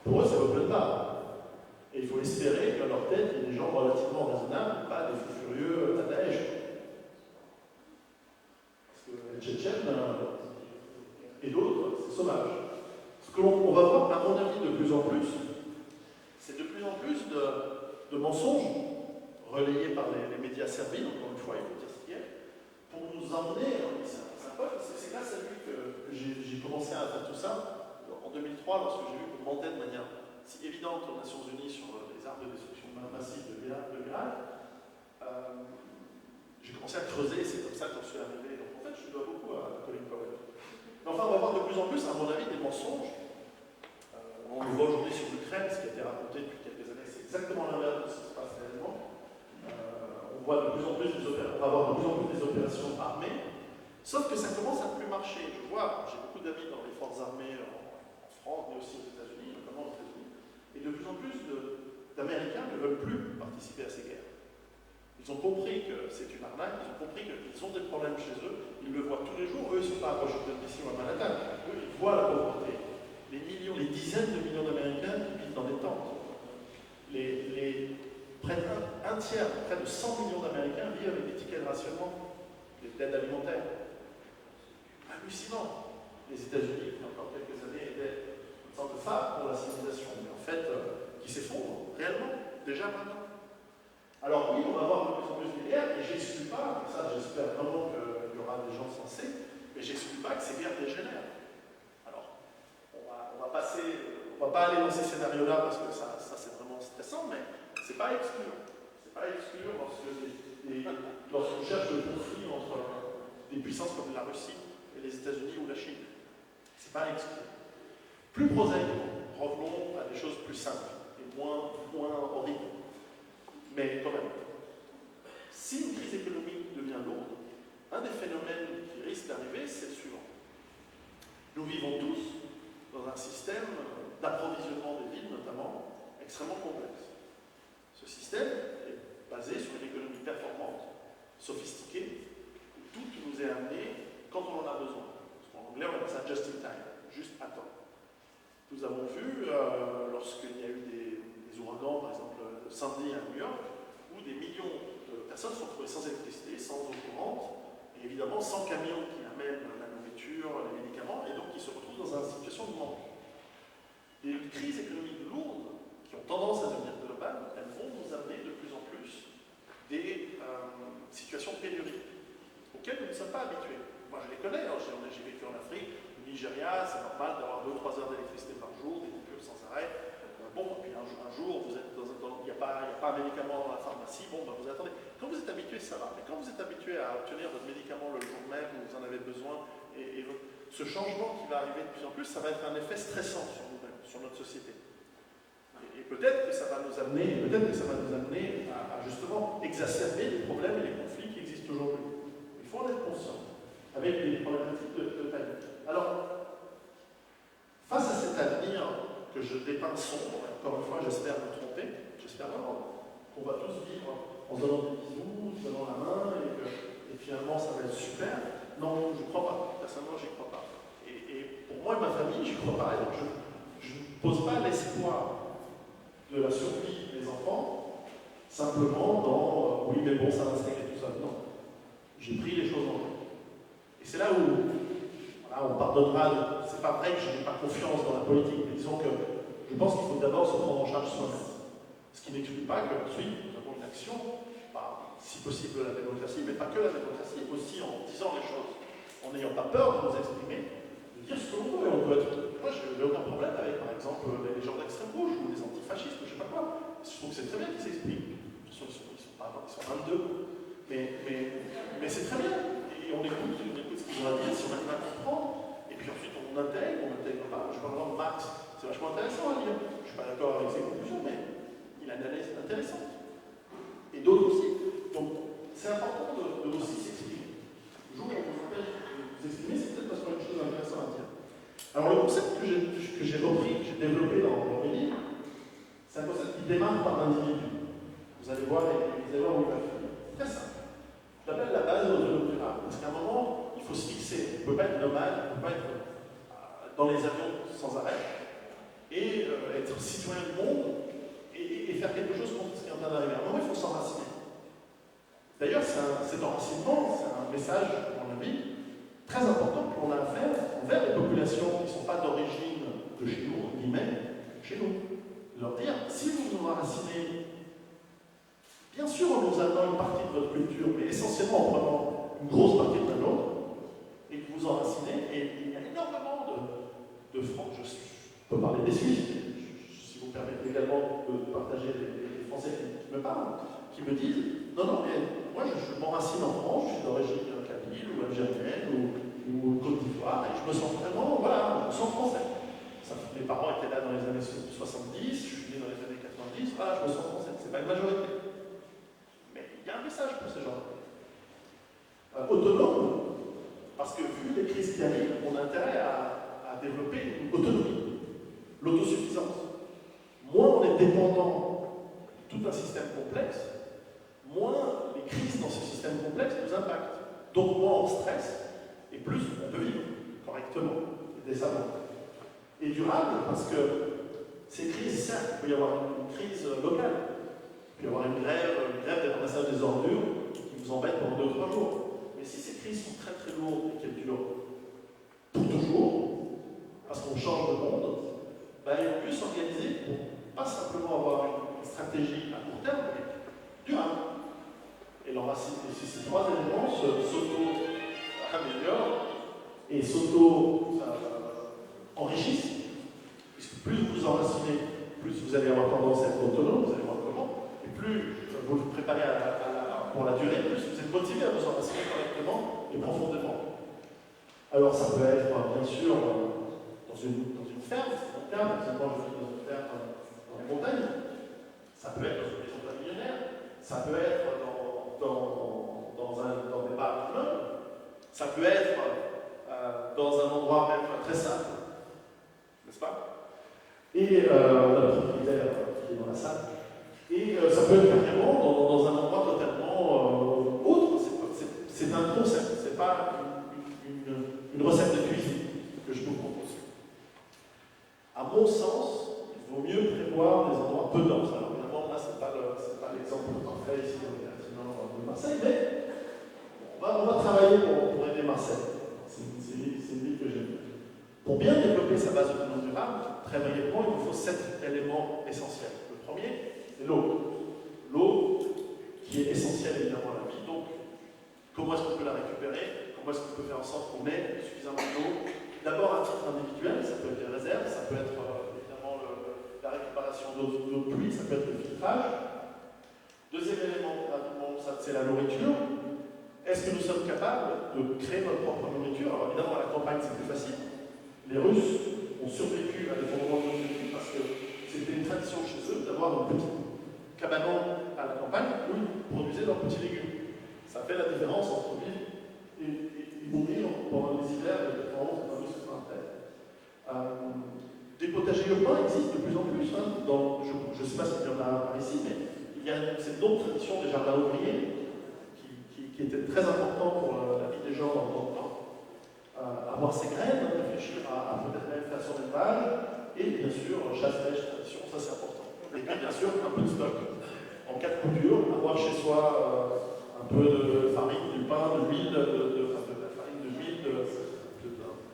S3: pour eux, c'est open bar. Et il faut espérer qu'à leur tête, il y ait des gens relativement raisonnables, pas des fous furieux à Daesh. Parce que les Tchétchènes et d'autres, c'est sauvage. Ce que l'on va voir, à mon avis, de plus en plus, c'est de plus en plus de mensonges relayés par les médias serviles, encore une fois, il faut dire ce qu'il y a, pour nous emmener, c'est grâce à lui que j'ai commencé à faire tout ça, en 2003, lorsque j'ai vu qu'on demandait de manière si évidente aux Nations Unies sur les armes de destruction massive de l'Irak, j'ai commencé à creuser, c'est comme ça que j'en suis arrivé. Donc en fait, je dois beaucoup à Colin Powell. Mais enfin, on va voir de plus en plus, à mon avis, des mensonges. On le voit aujourd'hui sur l'Ukraine, ce qui a été raconté depuis quelques années, c'est exactement l'inverse de ce qui se passe réellement. On va avoir de plus en plus des opérations armées, sauf que ça commence à ne plus marcher. Je vois, j'ai beaucoup d'amis dans les forces armées en France, mais aussi aux États-Unis, notamment aux États-Unis, et de plus en plus d'Américains ne veulent plus participer à ces guerres. Ils ont compris que c'est une arnaque, ils ont compris qu'ils ont des problèmes chez eux, ils le voient tous les jours, eux ils ne sont pas à Washington DC ou à Manhattan, eux ils voient la pauvreté. Les dizaines de millions d'Américains qui vivent dans des tentes. Près d'un tiers, près de 100 millions d'Américains vivent avec des tickets de rationnement, des aides alimentaires. Hallucinant. Les États-Unis, il y a encore quelques années, étaient une sorte de phare pour la civilisation, mais en fait, qui s'effondre réellement, déjà maintenant. Alors oui, on va avoir de plus en plus de guerres, et j'exclus pas, ça j'espère vraiment qu'il y aura des gens sensés, mais j'exclus pas que ces guerres dégénèrent. Alors, on va pas aller dans ces scénarios-là parce que ça c'est vraiment stressant, mais c'est pas à exclure. C'est pas à exclure lorsqu'on cherche le conflit entre des puissances comme la Russie et les États-Unis ou la Chine. C'est pas à exclure. Plus prosaïquement, revenons à des choses plus simples et moins horribles. Mais quand même, si une crise économique devient lourde, un des phénomènes qui risque d'arriver, c'est le suivant. Nous vivons tous dans un système d'approvisionnement des villes, notamment, extrêmement complexe. Ce système est basé sur une économie performante, sophistiquée, où tout nous est amené quand on en a besoin. En anglais, on appelle ça just in time, juste à temps. Nous avons vu, lorsqu'il y a eu des ouragans, par exemple samedi à New York, où des millions de personnes sont retrouvées sans électricité, sans eau courante, et évidemment sans camions qui amènent la nourriture, les médicaments, et donc qui se retrouvent dans une situation de manque. Les crises économiques lourdes, qui ont tendance à devenir globales, elles vont nous amener de plus en plus des situations de pénurie, auxquelles nous ne sommes pas habitués. Moi je les connais, hein, j'ai vécu en Afrique, au Nigeria, c'est normal d'avoir 2-3 heures d'électricité par jour, des coupures sans arrêt. Bon, puis un jour, vous êtes il n'y a pas un médicament dans la pharmacie, bon, ben vous attendez. Quand vous êtes habitué, ça va. Mais quand vous êtes habitué à obtenir votre médicament le jour même où vous en avez besoin, ce changement qui va arriver de plus en plus, ça va être un effet stressant sur nous-mêmes, sur notre société. Et peut-être que ça va nous amener, à justement exacerber les problèmes et les conflits qui existent aujourd'hui. Il faut en être conscient, avec des problématiques de taille. Alors, face à cet avenir que je dépeins sombre, encore une fois, j'espère me tromper, j'espère vraiment qu'on va tous vivre en se donnant des bisous, en se donnant la main, et finalement ça va être super. Non, je ne crois pas. Personnellement, je n'y crois pas. Et pour moi et ma famille, je crois pas. Donc je ne pose pas l'espoir de la survie des enfants simplement dans oui, mais bon, ça m'insecte et tout ça. Non. J'ai pris les choses en main. Et c'est là où voilà, on pardonnera. C'est pas vrai que je n'ai pas confiance dans la politique, mais disons que je pense qu'il faut d'abord se prendre en charge soi-même. Ce qui n'exclut pas qu'ensuite, nous avons une action, si possible de la démocratie, mais pas que la démocratie, aussi en disant les choses, en n'ayant pas peur de nous exprimer, de dire ce que l'on veut. On peut être... Moi, je n'ai aucun problème avec, par exemple, les gens d'extrême gauche ou les antifascistes ou je ne sais pas quoi. Je trouve que c'est très bien qu'ils s'expriment. Ils sont 22. Mais c'est très bien. Et on écoute ce qu'ils ont à dire, si on arrive à comprendre. Et puis ensuite, on intègre pas. Je par exemple, Marx, c'est vachement intéressant à lire. Je ne suis pas d'accord avec ses conclusions, mais il a une analyse intéressante. Et d'autres aussi. Donc, c'est important de aussi s'exprimer. Le jour où on vous empêche de vous exprimer, c'est peut-être parce qu'on a une chose intéressante à dire. Alors, le concept que j'ai repris, que j'ai développé dans mes livres, c'est un concept qui démarre par l'individu. Vous allez voir où il va finir. Très simple. Je l'appelle la base de l'autonomie durable. Parce qu'à un moment, il faut se fixer. On ne peut pas être nomade, on ne peut pas être dans les avions sans arrêt, et être citoyen du monde, et faire quelque chose contre ce qui est en train d'arriver. À un moment, il faut s'enraciner. D'ailleurs, cet enracinement, c'est un message, à mon avis, très important qu'on a à faire envers les populations qui ne sont pas d'origine de chez nous, entre guillemets, chez nous. De leur dire, si vous vous enracinez, bien sûr en nous amenant une partie de votre culture, mais essentiellement en prenant une grosse partie de la nôtre, et que vous enracinez, et il y a énormément de Français, je peux parler des Suisses, si vous permettez également de partager les Français qui me parlent, qui me disent, non, mais moi je m'enracine en France, je suis d'origine kabyle ou algérienne ou Côte d'Ivoire, et je me sens vraiment, voilà, je me sens français. Mes parents étaient là dans les années 70, je suis né dans les années 90, voilà, je me sens français, c'est pas une majorité. Mais il y a un message pour ces gens-là. Autonome, parce que vu les crises qui arrivent, on a intérêt à développer une autonomie, l'autosuffisance. Moins on est dépendant de tout un système complexe, moins les crises dans ce système complexe nous impactent. Donc moins on stresse, et plus on peut vivre correctement et décemment. Et durable, parce que ces crises, certes, il peut y avoir une crise locale, il peut y avoir une grève des ramassages des ordures qui vous embête pendant 2-3 jours. Mais si ces crises sont très très lourdes et qu'elles durent pour toujours, parce qu'on change de monde, ben, il vaut mieux s'organiser pour pas simplement avoir une stratégie à court terme, mais durable. Et ces trois éléments s'auto-améliorent et s'auto-enrichissent. Puisque plus vous vous enracinez, plus vous allez avoir tendance à être autonome, vous allez voir comment, et plus vous vous préparez pour la durée, plus vous êtes motivé à vous enraciner correctement et profondément. Alors ça peut être, bien sûr, dans une ferme, long terme, moi je vis dans une ferme dans les montagnes, ça peut être dans une maison pavillonnaire, ça peut être dans des bars d'immeubles, ça peut être dans un endroit même très simple, n'est-ce pas? Et on a le propriétaire qui est dans la salle. Et ça peut être carrément dans un endroit totalement autre. C'est un concept, c'est pas une recette de cuisine que je vous propose. À mon sens, il vaut mieux prévoir des endroits peu denses. Alors évidemment, là, c'est pas l'exemple parfait ici de Marseille, mais on va travailler pour aider Marseille. C'est une ville que j'aime. Pour bien développer sa base autonome durable, très brièvement, il vous faut 7 éléments essentiels. Le premier, c'est l'eau. L'eau qui est essentielle évidemment à la vie. Donc, comment est-ce qu'on peut la récupérer? Comment est-ce qu'on peut faire en sorte qu'on ait suffisamment d'eau? D'abord à titre individuel, ça peut être des réserves, ça peut être évidemment la récupération d'eau de pluie, ça peut être le filtrage. Deuxième élément, c'est la nourriture. Est-ce que nous sommes capables de créer notre propre nourriture? Alors évidemment, à la campagne, c'est plus facile. Les Russes ont survécu à l'effondrement de l'Union parce que c'était une tradition chez eux d'avoir un petit cabanon à la campagne où ils produisaient leurs petits légumes. Ça fait la différence entre vivre et mourir pendant les hivers de 91 et 93. Des potagers urbains existent de plus en plus. Hein, je ne sais pas s'il y en a par ici, mais il y a cette autre tradition des jardins ouvriers qui était très important pour la vie des gens dans le temps. Avoir ses graines, réfléchir à peut-être même faire son élevage, et bien sûr, chasse-pêche, tradition, ça c'est important. Et puis bien sûr, un peu de stock en en cas de coup dur, avoir chez soi un peu de farine, du pain, de l'huile, de la farine, de l'huile,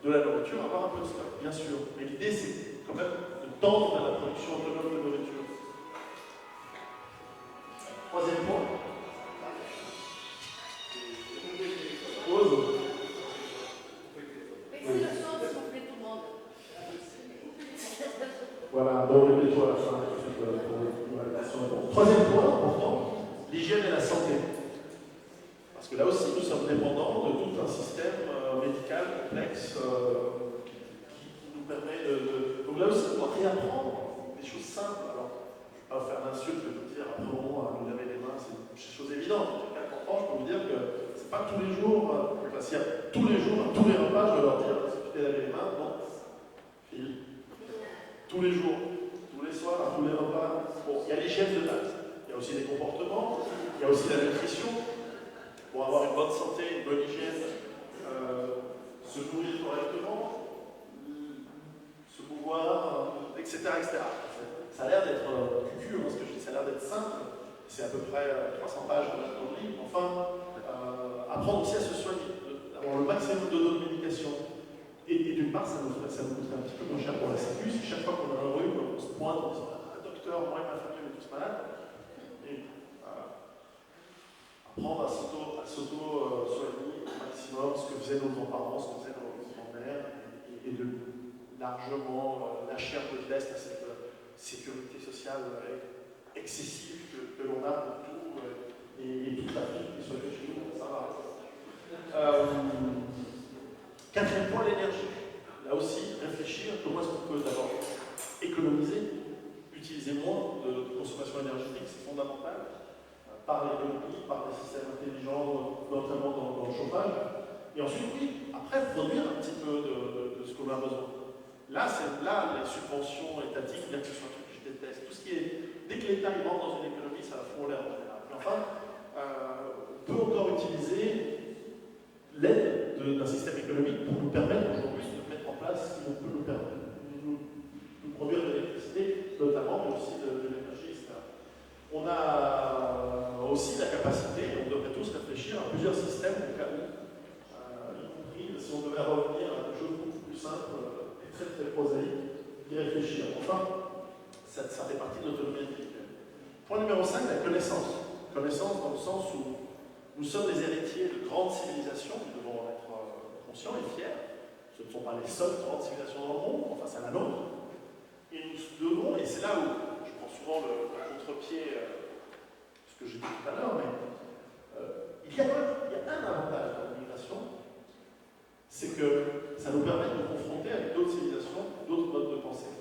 S3: de la nourriture, avoir un peu de stock, bien sûr. Mais l'idée, c'est quand même de tendre à la production autonome de nourriture. Troisième point. Pause. Voilà, donc répète-toi à la fin. Troisième point important, l'hygiène et la santé. Parce que là aussi, nous sommes dépendants de tout un système médical complexe qui nous permet de... Donc là aussi, on doit réapprendre des choses simples. Alors, je ne vais pas faire l'insulte de vous dire, apprenons à nous laver les mains, c'est une chose évidente. En tout cas, je peux vous dire que ce n'est pas tous les jours, s'il y a tous les jours, à tous les repas, je dois leur dire, si tu t'es lavé les mains, non, fille. Tous les jours, tous les soirs, à tous les repas. Bon, il y a l'hygiène de base, il y a aussi les comportements, il y a aussi la nutrition. Pour avoir une bonne santé, une bonne hygiène, se nourrir correctement, se mouvoir, etc. etc. Ça a l'air d'être cucu, ce que je dis, ça a l'air d'être simple. C'est à peu près 300 pages dans le livre. Enfin, apprendre aussi à se soigner, avoir le maximum de doses de médication. Et d'une part, ça nous coûterait un petit peu moins cher pour la Sécu. Si chaque fois qu'on a un rhume, on se pointe en disant « Docteur, moi et ma famille, on est tous malades ». Apprendre à s'auto-soigner au maximum, ce que faisaient nos grands-parents, ce que faisaient nos grands-mères, et de largement lâcher un peu de lest à cette sécurité sociale excessive que l'on a pour tout, et toute la vie qui soit chez nous, ça va. Quatrième point, l'énergie. Là aussi, réfléchir comment est-ce qu'on peut d'abord économiser, utiliser moins de consommation énergétique, c'est fondamental, par l'économie, par des systèmes intelligents, notamment dans le chauffage. Et ensuite, oui, après, produire un petit peu de ce qu'on a besoin. Là, les subventions étatiques, bien que ce soit un truc que je déteste, tout ce qui est, dès que l'État rentre dans une économie, ça va fond l'air en général. Mais enfin, on peut encore utiliser l'aide d'un système économique pour nous permettre aujourd'hui de mettre en place ce qui peut nous permettre de produire de l'électricité, notamment, mais aussi de l'énergie, etc. On a aussi la capacité, on devrait tous réfléchir à plusieurs systèmes au cas où, y compris si on devait revenir à des choses beaucoup plus simples et très très prosaïques, d'y réfléchir. Enfin, ça fait partie de l'autonomie intellectuelle. Point numéro 5, la connaissance. Connaissance dans le sens où nous sommes les héritiers de grandes civilisations, nous devons en être conscients et fiers. Ce ne sont pas les seules grandes civilisations dans le monde, enfin c'est la nôtre. Et nous devons, et c'est là où je prends souvent le contre-pied, ce que j'ai dit tout à l'heure, mais il y a un avantage dans l'immigration, c'est que ça nous permet de nous confronter avec d'autres civilisations, d'autres modes de pensée.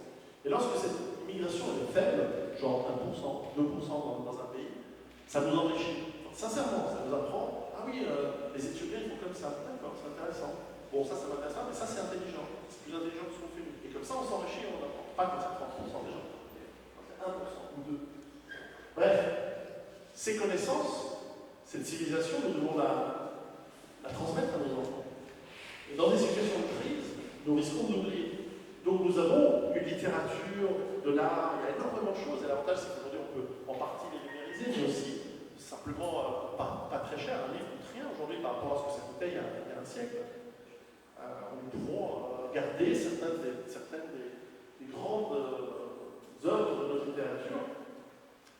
S3: Et lorsque cette immigration est faible, genre 1%, 2% dans un pays, ça nous enrichit. Sincèrement, ça nous apprend, ah oui, les Éthiopiens ils font comme ça, d'accord, c'est intéressant. Bon, ça m'intéresse pas, mais ça c'est intelligent. C'est plus intelligent que ce qu'on fait nous. Et comme ça, on s'enrichit et on apprend. Pas quand c'est 30% des gens, quand c'est 1% ou 2%. Bref, ces connaissances, cette civilisation, nous devons la transmettre à nos enfants. Et dans des situations de crise, nous risquons d'oublier. Donc nous avons une littérature, de l'art, il y a énormément de choses. Et l'avantage, c'est qu'aujourd'hui, on peut en partie les numériser, mais aussi simplement pas très cher. Un livre coûte rien aujourd'hui par rapport à ce que ça coûtait il y a un siècle. Nous pouvons garder certaines des grandes œuvres de notre littérature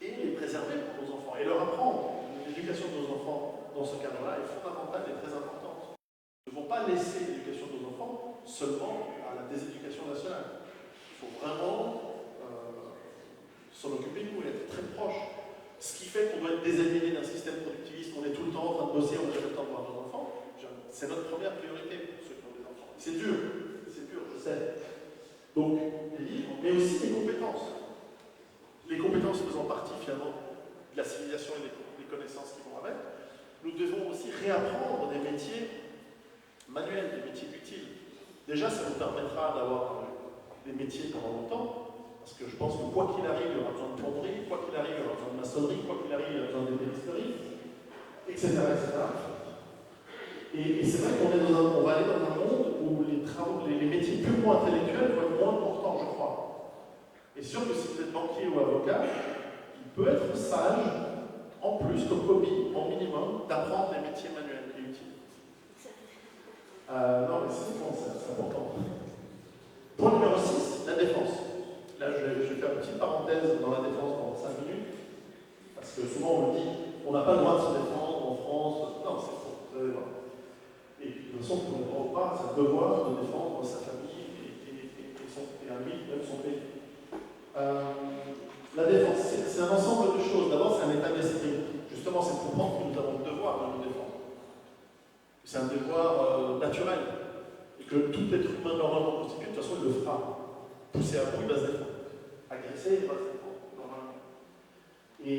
S3: et les préserver pour nos enfants. Et leur apprendre. L'éducation de nos enfants dans ce cadre-là est fondamentale et très importante. Nous ne devons pas laisser l'éducation de nos enfants seulement à la déséducation nationale. Il faut vraiment s'en occuper, nous, et être très proche. Ce qui fait qu'on doit être désaliéné d'un système productiviste, on est tout le temps en train de bosser, on n'a jamais le temps de voir nos enfants. C'est notre première priorité pour ceux qui ont des enfants. C'est dur, je sais. Donc, les livres, mais aussi les compétences. Les compétences faisant partie, finalement, de la civilisation et des connaissances qui vont avec. Nous devons aussi réapprendre des métiers manuels, des métiers utiles. Déjà, ça nous permettra d'avoir des métiers pendant longtemps. Parce que je pense que quoi qu'il arrive, il y aura besoin de plomberie, quoi qu'il arrive, il y aura besoin de maçonnerie, quoi qu'il arrive, il y aura besoin d'ébénisterie, etc. Et c'est vrai qu'on va aller dans un monde où les métiers purement intellectuels vont être moins importants, je crois. Et sûr que si vous êtes banquier ou avocat, il peut être sage en plus, comme hobby, en minimum, d'apprendre des métiers manuels et utiles. Non, mais c'est bon, c'est important. Point numéro 6, la défense. Là, je vais faire une petite parenthèse dans la défense pendant 5 minutes, parce que souvent on me dit on n'a pas le droit de se défendre en France. Non, c'est faux, vous allez voir. Et de toute façon, on ne prend pas sa devoir de défendre sa famille et à lui, même son pays. La défense, c'est un ensemble de choses. D'abord, c'est un état d'esprit. Justement, c'est de comprendre que nous avons le devoir de nous défendre. C'est un devoir naturel. Et que tout être humain normalement constitué, de toute façon, il le fera. Pousser à bout, il va se défendre. Agresser, il va se défendre, normalement. Et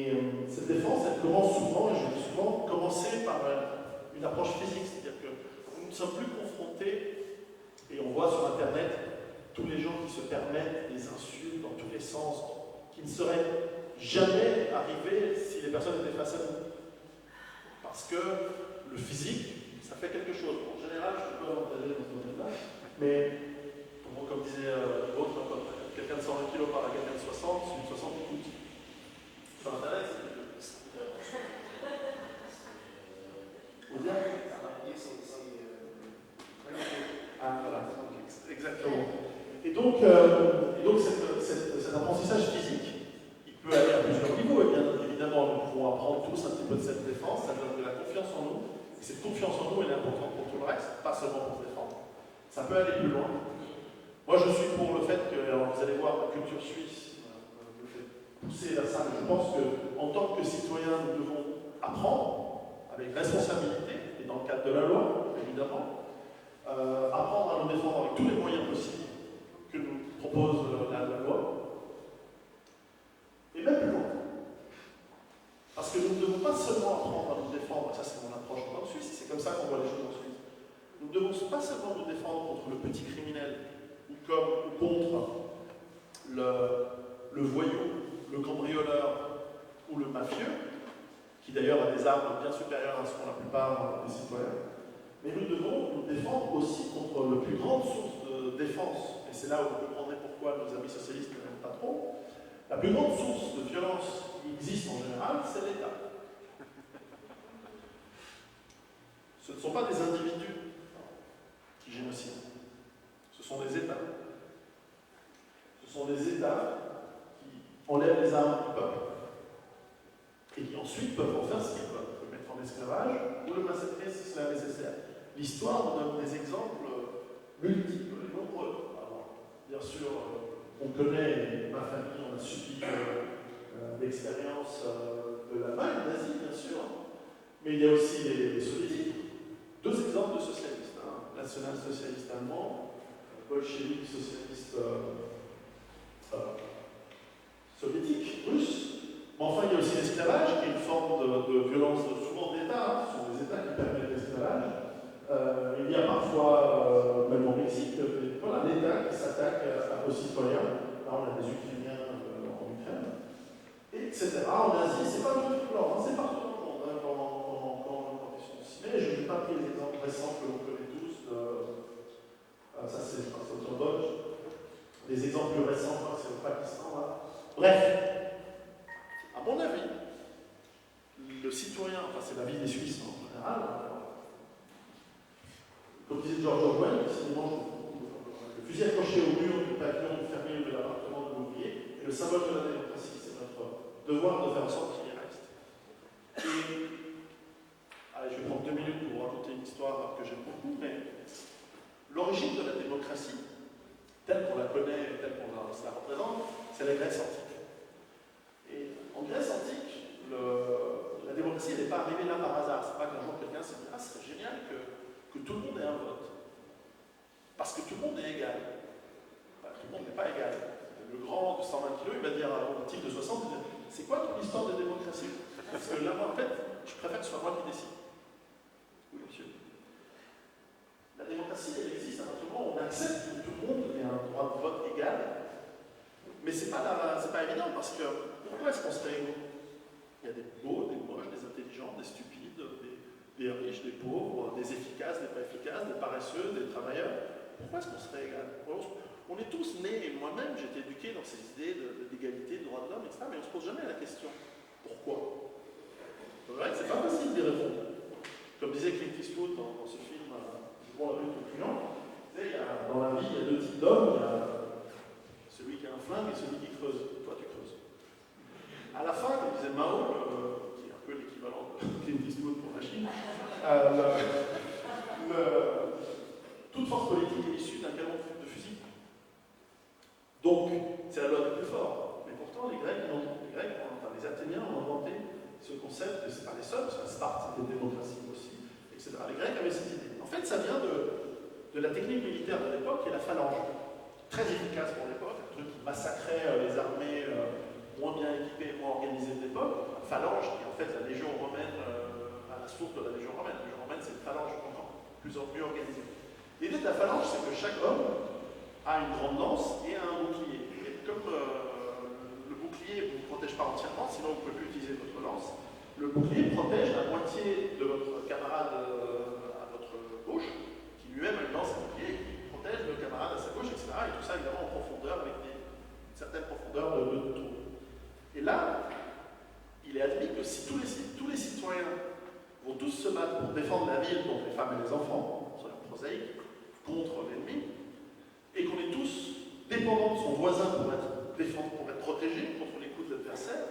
S3: cette défense, elle commence souvent, et je dis souvent, commencer par une approche physique. C'est-à-dire que nous ne sommes plus confrontés, et on voit sur Internet, tous les gens qui se permettent des insultes dans tous les sens, qui ne seraient jamais arrivés si les personnes étaient face à nous. Parce que le physique, ça fait quelque chose. En général, je peux avantager dans ce domaine-là, mais comme disait l'autre, quelqu'un de 120 kg par quelqu'un de 60, celui de 60 coûte. Ça m'intéresse. Vous dire Ah, voilà. Exactement. Et donc cet apprentissage physique, il peut aller à plusieurs niveaux. Et bien évidemment, nous pouvons apprendre tous un petit peu de cette défense, ça donne de la confiance en nous. Et cette confiance en nous, elle est importante pour tout le reste, pas seulement pour se défendre. Ça peut aller plus loin. Moi, je suis pour le fait que, alors vous allez voir, la culture suisse me fait pousser vers ça, mais je pense qu'en tant que citoyens, nous devons apprendre, avec responsabilité, et dans le cadre de la loi, évidemment, apprendre à nous défendre avec tous les moyens possibles que nous propose la loi, et même plus loin. Parce que nous ne devons pas seulement apprendre à nous défendre, ça c'est mon approche en Suisse, c'est comme ça qu'on voit les choses en Suisse. Nous ne devons pas seulement nous défendre contre le petit criminel, ou contre le voyou, le cambrioleur ou le mafieux, qui d'ailleurs a des armes bien supérieures à ce qu'ont la plupart des citoyens. Mais nous devons nous défendre aussi contre la plus grande source de défense, et c'est là où vous comprendrez pourquoi nos amis socialistes ne l'aiment pas trop. La plus grande source de violence qui existe en général, c'est l'État. Ce ne sont pas des individus qui génocident. Ce sont des États. Ce sont des États qui enlèvent les armes du peuple et qui ensuite peuvent en faire ce qu'ils veulent, le mettre en esclavage ou le massacrer si cela est nécessaire. L'histoire nous donne des exemples multiples et nombreux. Alors, bien sûr, on connaît, ma famille, on a subi l'expérience de l'Allemagne, nazie, bien sûr, mais il y a aussi les soviétiques. Deux exemples de socialistes, national-socialiste allemand, bolchevique socialiste soviétique, russe. Mais enfin, il y a aussi l'esclavage, qui est une forme de violence souvent d'État. Ce sont des États qui permettent l'esclavage. Il y a parfois, même au Mexique, l'État qui s'attaque aux citoyens. Là, on a des Ukrainiens en Ukraine, etc. En Asie, c'est pas tout blanc, c'est partout dans le monde. Quand ils sont ciblés, je n'ai pas pris les exemples récents que l'on connaît tous. Ça, c'est au Cambodge. Les exemples plus récents, c'est au Pakistan. Là. Bref, à mon avis, le citoyen, enfin c'est la vie des Suisses en général, comme disait George Orwell, le fusil accroché au mur du pavillon fermé de l'appartement de l'ouvrier est le symbole de la démocratie. C'est notre devoir de faire en sorte qu'il y reste. Et, allez, je vais prendre 2 minutes pour vous raconter une histoire que j'aime beaucoup, mais l'origine de la démocratie, telle qu'on la connaît, telle qu'on la représente, c'est la Grèce antique. Et en Grèce antique, la démocratie n'est pas arrivée là par hasard. C'est pas qu'un jour quelqu'un s'est dit « Ah, ce serait génial que tout le monde ait un vote. » Parce que tout le monde est égal. Enfin, tout le monde n'est pas égal. Le grand de 120 kg, il va dire à un type de 60, c'est quoi ton histoire de démocratie? Parce que là, en fait, je préfère que ce soit moi qui décide. Oui, monsieur. La démocratie, elle existe à partir du moment où on accepte que tout le monde ait un droit de vote égal. Mais c'est pas évident, parce que pourquoi est-ce qu'on serait égaux? Il y a des beaux, des moches, des intelligents, des stupides, des riches, des pauvres, des efficaces, des pas efficaces, des paresseux, des travailleurs. Pourquoi est-ce qu'on serait égal? On est tous nés, et moi-même j'ai été éduqué dans ces idées d'égalité, de droits de l'homme, etc. Mais on ne se pose jamais la question. Pourquoi? C'est vrai que c'est pas facile d'y répondre. Comme disait Clint Eastwood dans ce film, Pour la lutte au crayon, dans la vie, il y a deux types d'hommes. Il y a celui qui a un flingue et celui qui creuse. Toi, tu creuses. À la fin, comme disait Mao, qui est un peu l'équivalent de Clint Eastwood pour la Chine, toute force politique est issue d'un canon de fusil. Donc, c'est la loi du plus fort. Mais pourtant, les Grecs, les Athéniens ont inventé ce concept que c'est pas les seuls, parce que Sparte c'était une démocratie aussi, etc. Les Grecs avaient cette idée. En fait, ça vient de la technique militaire de l'époque, qui est la phalange. Très efficace pour l'époque, un truc qui massacrait les armées moins bien équipées, moins organisées de l'époque. La phalange, qui est en fait la légion romaine, à la source de la légion romaine. La légion romaine, c'est une phalange mieux organisée. L'idée de la phalange, c'est que chaque homme a une grande lance et un bouclier. Et comme le bouclier ne vous protège pas entièrement, sinon vous ne pouvez plus utiliser votre lance, le bouclier protège la moitié de votre camarade à votre gauche, qui lui-même a une lance et un bouclier, qui protège le camarade à sa gauche, etc. Et tout ça évidemment en profondeur, avec une certaine profondeur de trou. Et là, il est admis que si tous les citoyens vont tous se battre pour défendre la ville, donc les femmes et les enfants, soyons prosaïques, contre l'ennemi, et qu'on est tous dépendants de son voisin pour être protégés contre les coups de l'adversaire,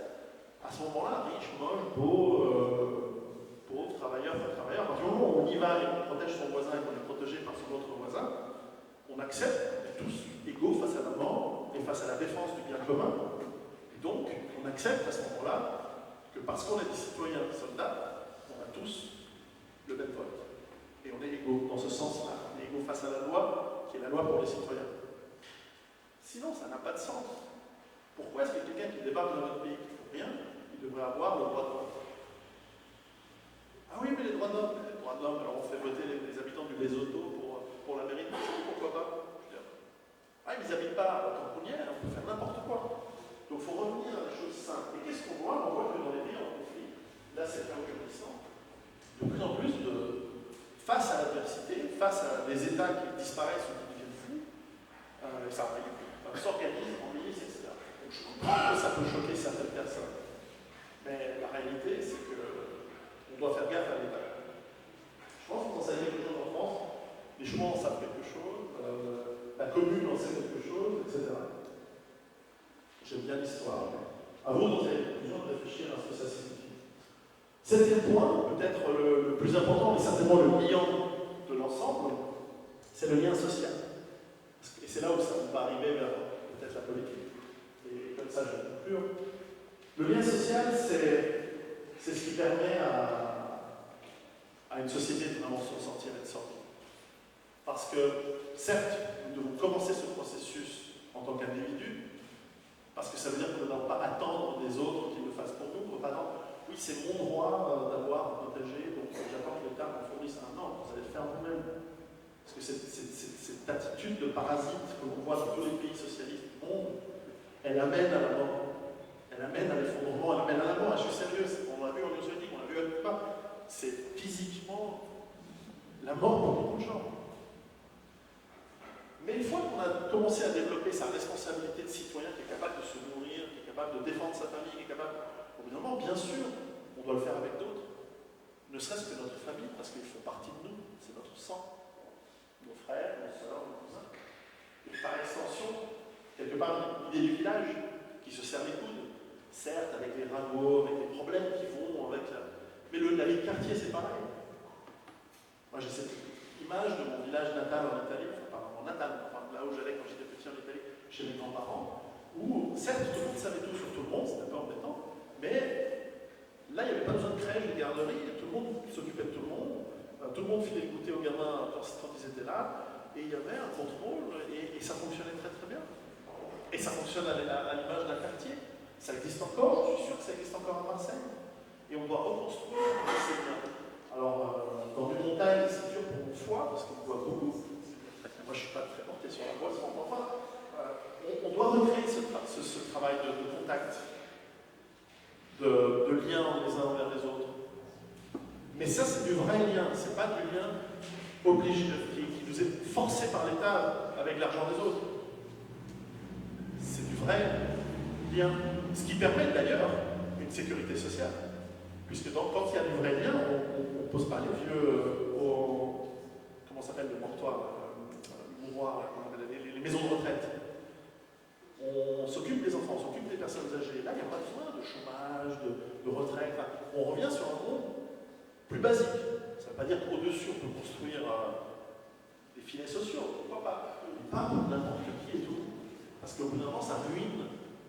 S3: à ce moment-là, riche, moche, beau, pauvre, travailleur, pas travailleur, à partir du moment où on y va et qu'on protège son voisin et qu'on est protégé par son autre voisin, on accepte d'être tous égaux face à la mort et face à la défense du bien commun. Et donc, on accepte à ce moment-là que parce qu'on est des citoyens, des soldats, on a tous le même vote. Et on est égaux dans ce sens-là. On est égaux face à la loi, qui est la loi pour les citoyens. Sinon, ça n'a pas de sens. Pourquoi est-ce que quelqu'un qui débarque dans notre pays qui ne fait rien, il devrait avoir le droit de vote? Ah oui, mais les droits de l'homme, alors on fait voter les habitants du Lesotho pour la mairie de Mexico, pourquoi pas? Ah, ils n'habitent pas à Cancunière, on peut faire n'importe quoi. Donc il faut revenir à des choses simples. Et qu'est-ce qu'on voit? On voit que dans les pays en conflit, là c'est là où je descends, de plus en plus face à l'adversité, face à des États qui disparaissent ou qui deviennent fous, ça arrive, s'organise en milices, etc. Donc je comprends que ça peut choquer certaines personnes. Mais la réalité, c'est qu'on doit faire gaffe à l'État. Je pense que quand ça y est quelque chose en France, les chouans en savent quelque chose, la commune en sait quelque chose, etc. J'aime bien l'histoire. À vous, vous avez besoin de réfléchir à ce que ça signifie. Septième point, peut-être le plus important, mais certainement le liant de l'ensemble, c'est le lien social. Et c'est là où ça va arriver vers peut-être la politique. Et comme ça, je vais conclure. Le lien social, c'est ce qui permet à une société de vraiment s'en sortir et de sortir. Parce que, certes, nous devons commencer ce processus en tant qu'individu, parce que ça veut dire qu'on ne doit pas attendre des autres qu'ils le fassent pour nous. On ne peut pas dire, oui, c'est mon droit d'avoir protégé, donc j'attends que l'État m'en fournisse un. Non, vous allez le faire vous-même. Parce que cette attitude de parasite que l'on voit dans tous les pays socialistes du monde, elle amène à la mort. Elle amène à l'effondrement, elle amène à la mort. Je suis sérieux, on l'a vu en Union soviétique, on l'a vu à Cuba. C'est physiquement la mort pour beaucoup de gens. Mais une fois qu'on a commencé à développer sa responsabilité de citoyen, qui est capable de se nourrir, qui est capable de défendre sa famille, qui est capable, évidemment, bien sûr, on doit le faire avec d'autres. Ne serait-ce que notre famille, parce qu'ils font partie de nous, c'est notre sang. Nos frères, nos sœurs, nos cousins. Et par extension, quelque part, l'idée du village, qui se serre les coudes, certes, avec les ragots, avec les problèmes qui vont avec la... Mais la vie de quartier, c'est pareil. Moi, j'ai cette image de mon village natal en Italie, là où j'allais quand j'étais petit en Italie, chez mes grands-parents, où, certes, tout le monde savait tout sur tout le monde, c'était un peu embêtant, mais là, il n'y avait pas besoin de crèche, de garderie, tout le monde s'occupait de tout le monde filait le goûter aux gamins quand ils étaient là, et il y avait un contrôle, et ça fonctionnait très très bien. Et ça fonctionne à l'image d'un quartier. Ça existe encore, je suis sûr que ça existe encore à Marseille. Et on doit reconstruire ces liens. Alors, dans les montagnes, c'est dur pour une fois, parce qu'on voit beaucoup. Moi, je ne suis pas très porté sur la voie, enfin, on doit recréer ce travail de contact, de lien les uns vers les autres. Mais ça, c'est du vrai lien, c'est pas du lien obligé, qui nous est forcé par l'État avec l'argent des autres. C'est du vrai lien. Ce qui permet d'ailleurs une sécurité sociale. Puisque quand il y a du vrai lien, on ne pose pas les vieux comment s'appelle le mortoir, le mouroir, les maisons de retraite. On s'occupe des enfants, on s'occupe des personnes âgées. Là, il n'y a pas besoin de chômage, de retraite. Enfin, on revient sur un monde plus basique. Ça ne veut pas dire qu'au-dessus, on peut construire des filets sociaux. Pourquoi pas? Mais pas pour n'importe qui et tout. Parce qu'au bout d'un moment, ça ruine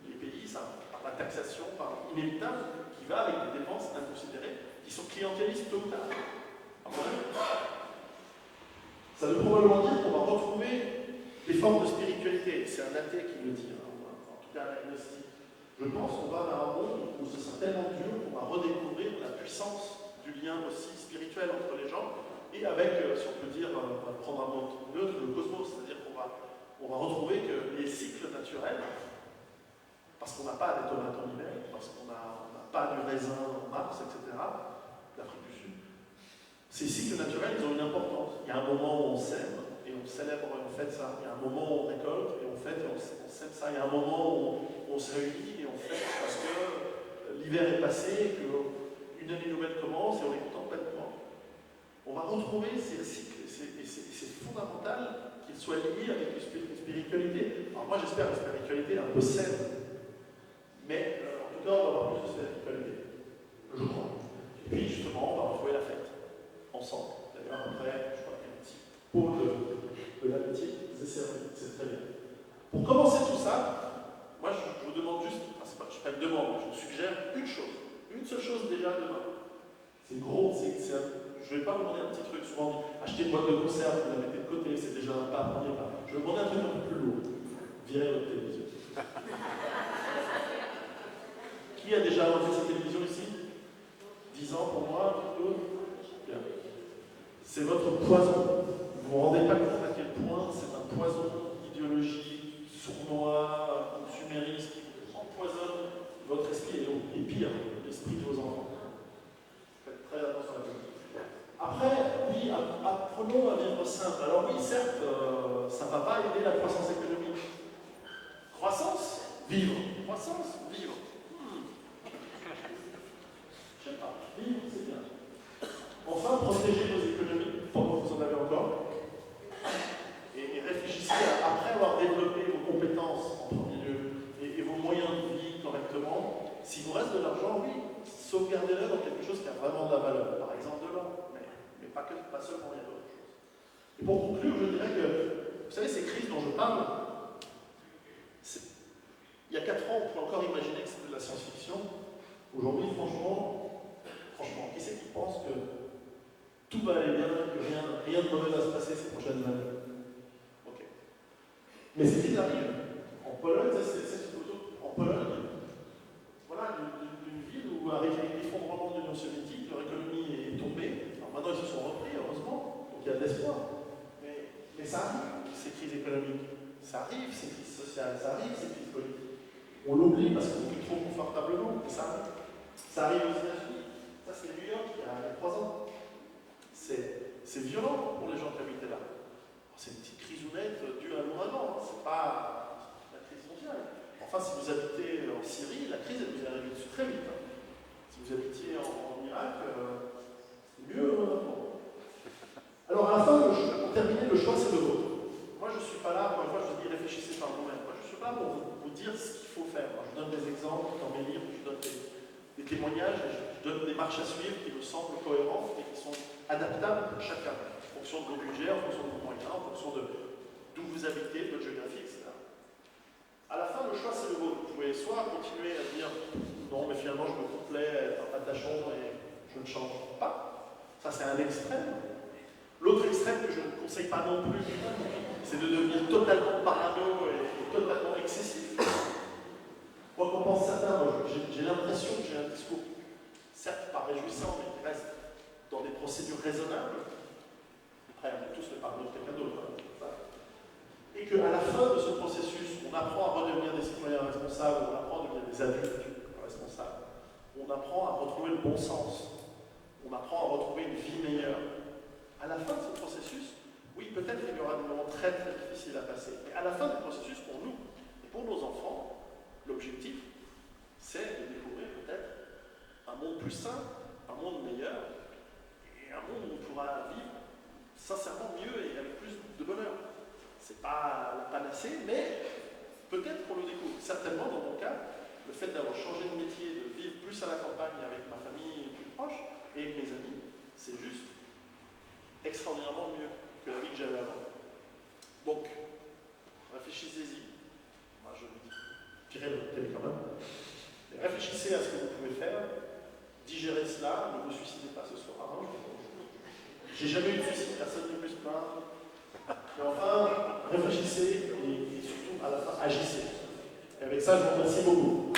S3: les pays, par la taxation, par inévitable, qui va avec des dépenses inconsidérées, qui sont clientélistes tôt ou tard. Ça veut probablement dire qu'on va retrouver des formes de spiritualité. C'est un athée qui le dit, en tout cas un agnostique. Je pense qu'on va vers un monde où ce sera tellement dur qu'on va redécouvrir la puissance du lien aussi spirituel entre les gens, et avec, si on peut dire, on va prendre un mot neutre, le cosmos, c'est-à-dire qu'on va retrouver que les cycles naturels, parce qu'on n'a pas des tomates en hiver, parce qu'on n'a pas du raisin en mars, etc., l'Afrique du Sud, ces cycles naturels, ils ont une importance. Il y a un moment où on sème, et on célèbre et on fête ça. Il y a un moment où on récolte, et on fête et on sème ça. Il y a un moment où on se réunit, et on fête parce que l'hiver est passé, qu'une année nouvelle commence, et on est content pleinement. On va retrouver ces cycles, et c'est fondamental qu'ils soient liés avec une spiritualité. Alors moi, j'espère une spiritualité un peu saine, mais en tout cas, on va avoir plus de spiritualité, je crois. Et puis, justement, on va retrouver la fête, ensemble. D'ailleurs, après, je crois qu'il y a un petit pôle de l'amitié, c'est très bien. Pour commencer tout ça, moi, je vous demande juste, enfin, je ne pas une demande, je vous suggère une chose, une seule chose déjà demain. C'est gros, je ne vais pas vous demander un petit truc, souvent, acheter une boîte de conserve, vous la mettez de côté, c'est déjà un pas, premier pas. Je vais vous demander un truc un peu plus lourd. Virez votre télévision. Qui a déjà enlevé sa télévision ici? 10 ans pour moi, un peu. Bien. C'est votre poison. Vous ne vous rendez pas compte à quel point c'est un poison idéologique, sournois, consumériste, qui empoisonne votre esprit et pire, l'esprit de vos enfants. Faites très attention à ça. Après, oui, apprenons à vivre simple. Alors oui, certes, ça ne va pas aider la croissance économique. Croissance, vivre. Croissance, vivre. Je ne sais pas, vivre, c'est bien. Enfin, protégez vos économies pendant que vous en avez encore. Et réfléchissez après avoir développé vos compétences en premier lieu et vos moyens de vie correctement. S'il vous reste de l'argent, oui, sauvegardez-le dans quelque chose qui a vraiment de la valeur. Par exemple, de l'or, mais pas seulement, il y a d'autres choses. Et pour conclure, je dirais que, vous savez, ces crises dont je parle, il y a 4 ans, on pouvait encore imaginer que c'était de la science-fiction. Aujourd'hui, franchement, qui c'est qui pense que tout va aller bien, que rien de mauvais va se passer ces prochaines années? Ok. Mais ces crises arrivent. En Pologne, c'est cette photo. En Pologne, voilà, d'une ville où, avec l'effondrement de l'Union soviétique, leur économie est tombée. Alors maintenant, ils se sont repris, heureusement, donc il y a de l'espoir. Mais ça arrive, ces crises économiques. Ça arrive, ces crises sociales. Ça arrive, ces crises politiques. On l'oublie parce qu'on vit trop confortablement, mais ça arrive. Ça arrive aux États-Unis. Ça, c'est New York il y a 3 ans. C'est violent pour les gens qui habitaient là. C'est une petite crisounette due à l'ouragan, hein. C'est pas la crise mondiale. Enfin, si vous habitez en Syrie, la crise, elle vous est arrivée dessus très vite. Hein. Si vous habitiez en Irak, c'est mieux. Alors, à la fin, pour terminer, le choix, c'est le vôtre. Moi, je ne suis pas là, encore une fois, je vous dis réfléchissez par vous-même. Moi, je ne suis pas là pour vous dire ce qu'il faut faire. Moi, je donne des exemples dans mes livres, je donne des témoignages, je donne des marches à suivre qui me semblent cohérentes et qui sont adaptables pour chacun, en fonction de vos budgets, en fonction de vos moyens, en fonction d'où vous habitez, de votre géographie, etc. À la fin, le choix, c'est le vôtre. Vous pouvez soit continuer à dire non, mais finalement, je me complais, être un patachon et je ne change pas. Ça, c'est un extrême. L'autre extrême que je ne conseille pas non plus, c'est de devenir totalement parano et totalement excessif. Quoi qu'en pense certains, j'ai l'impression que j'ai un discours, certes pas réjouissant, mais qui reste dans des procédures raisonnables. Après, on peut tous le parler de quelqu'un d'autre. Hein, et qu'à la fin de ce processus, on apprend à redevenir des citoyens responsables, on apprend à devenir des adultes responsables, on apprend à retrouver le bon sens, on apprend à retrouver une vie meilleure. À la fin de ce processus, oui, peut-être qu'il y aura des moments très très difficiles à passer, mais à la fin du processus, pour nous et pour nos enfants, l'objectif, c'est de découvrir peut-être un monde plus sain, monde meilleur et un monde où on pourra vivre sincèrement mieux et avec plus de bonheur. C'est pas la panacée, mais peut-être qu'on le découvre. Certainement, dans mon cas, le fait d'avoir changé de métier, de vivre plus à la campagne avec ma famille plus proche et mes amis, c'est juste extraordinairement mieux que la vie que j'avais avant. Donc, réfléchissez-y. Moi, je vous dis, tirez votre thème quand même. Mais réfléchissez à ce que vous pouvez faire, digérez cela, ne vous suicidez pas ce soir. J'ai jamais eu de suicide, personne ne peut se plaindre. Mais enfin, réfléchissez et surtout, à la fin, agissez. Et avec ça, je vous remercie beaucoup.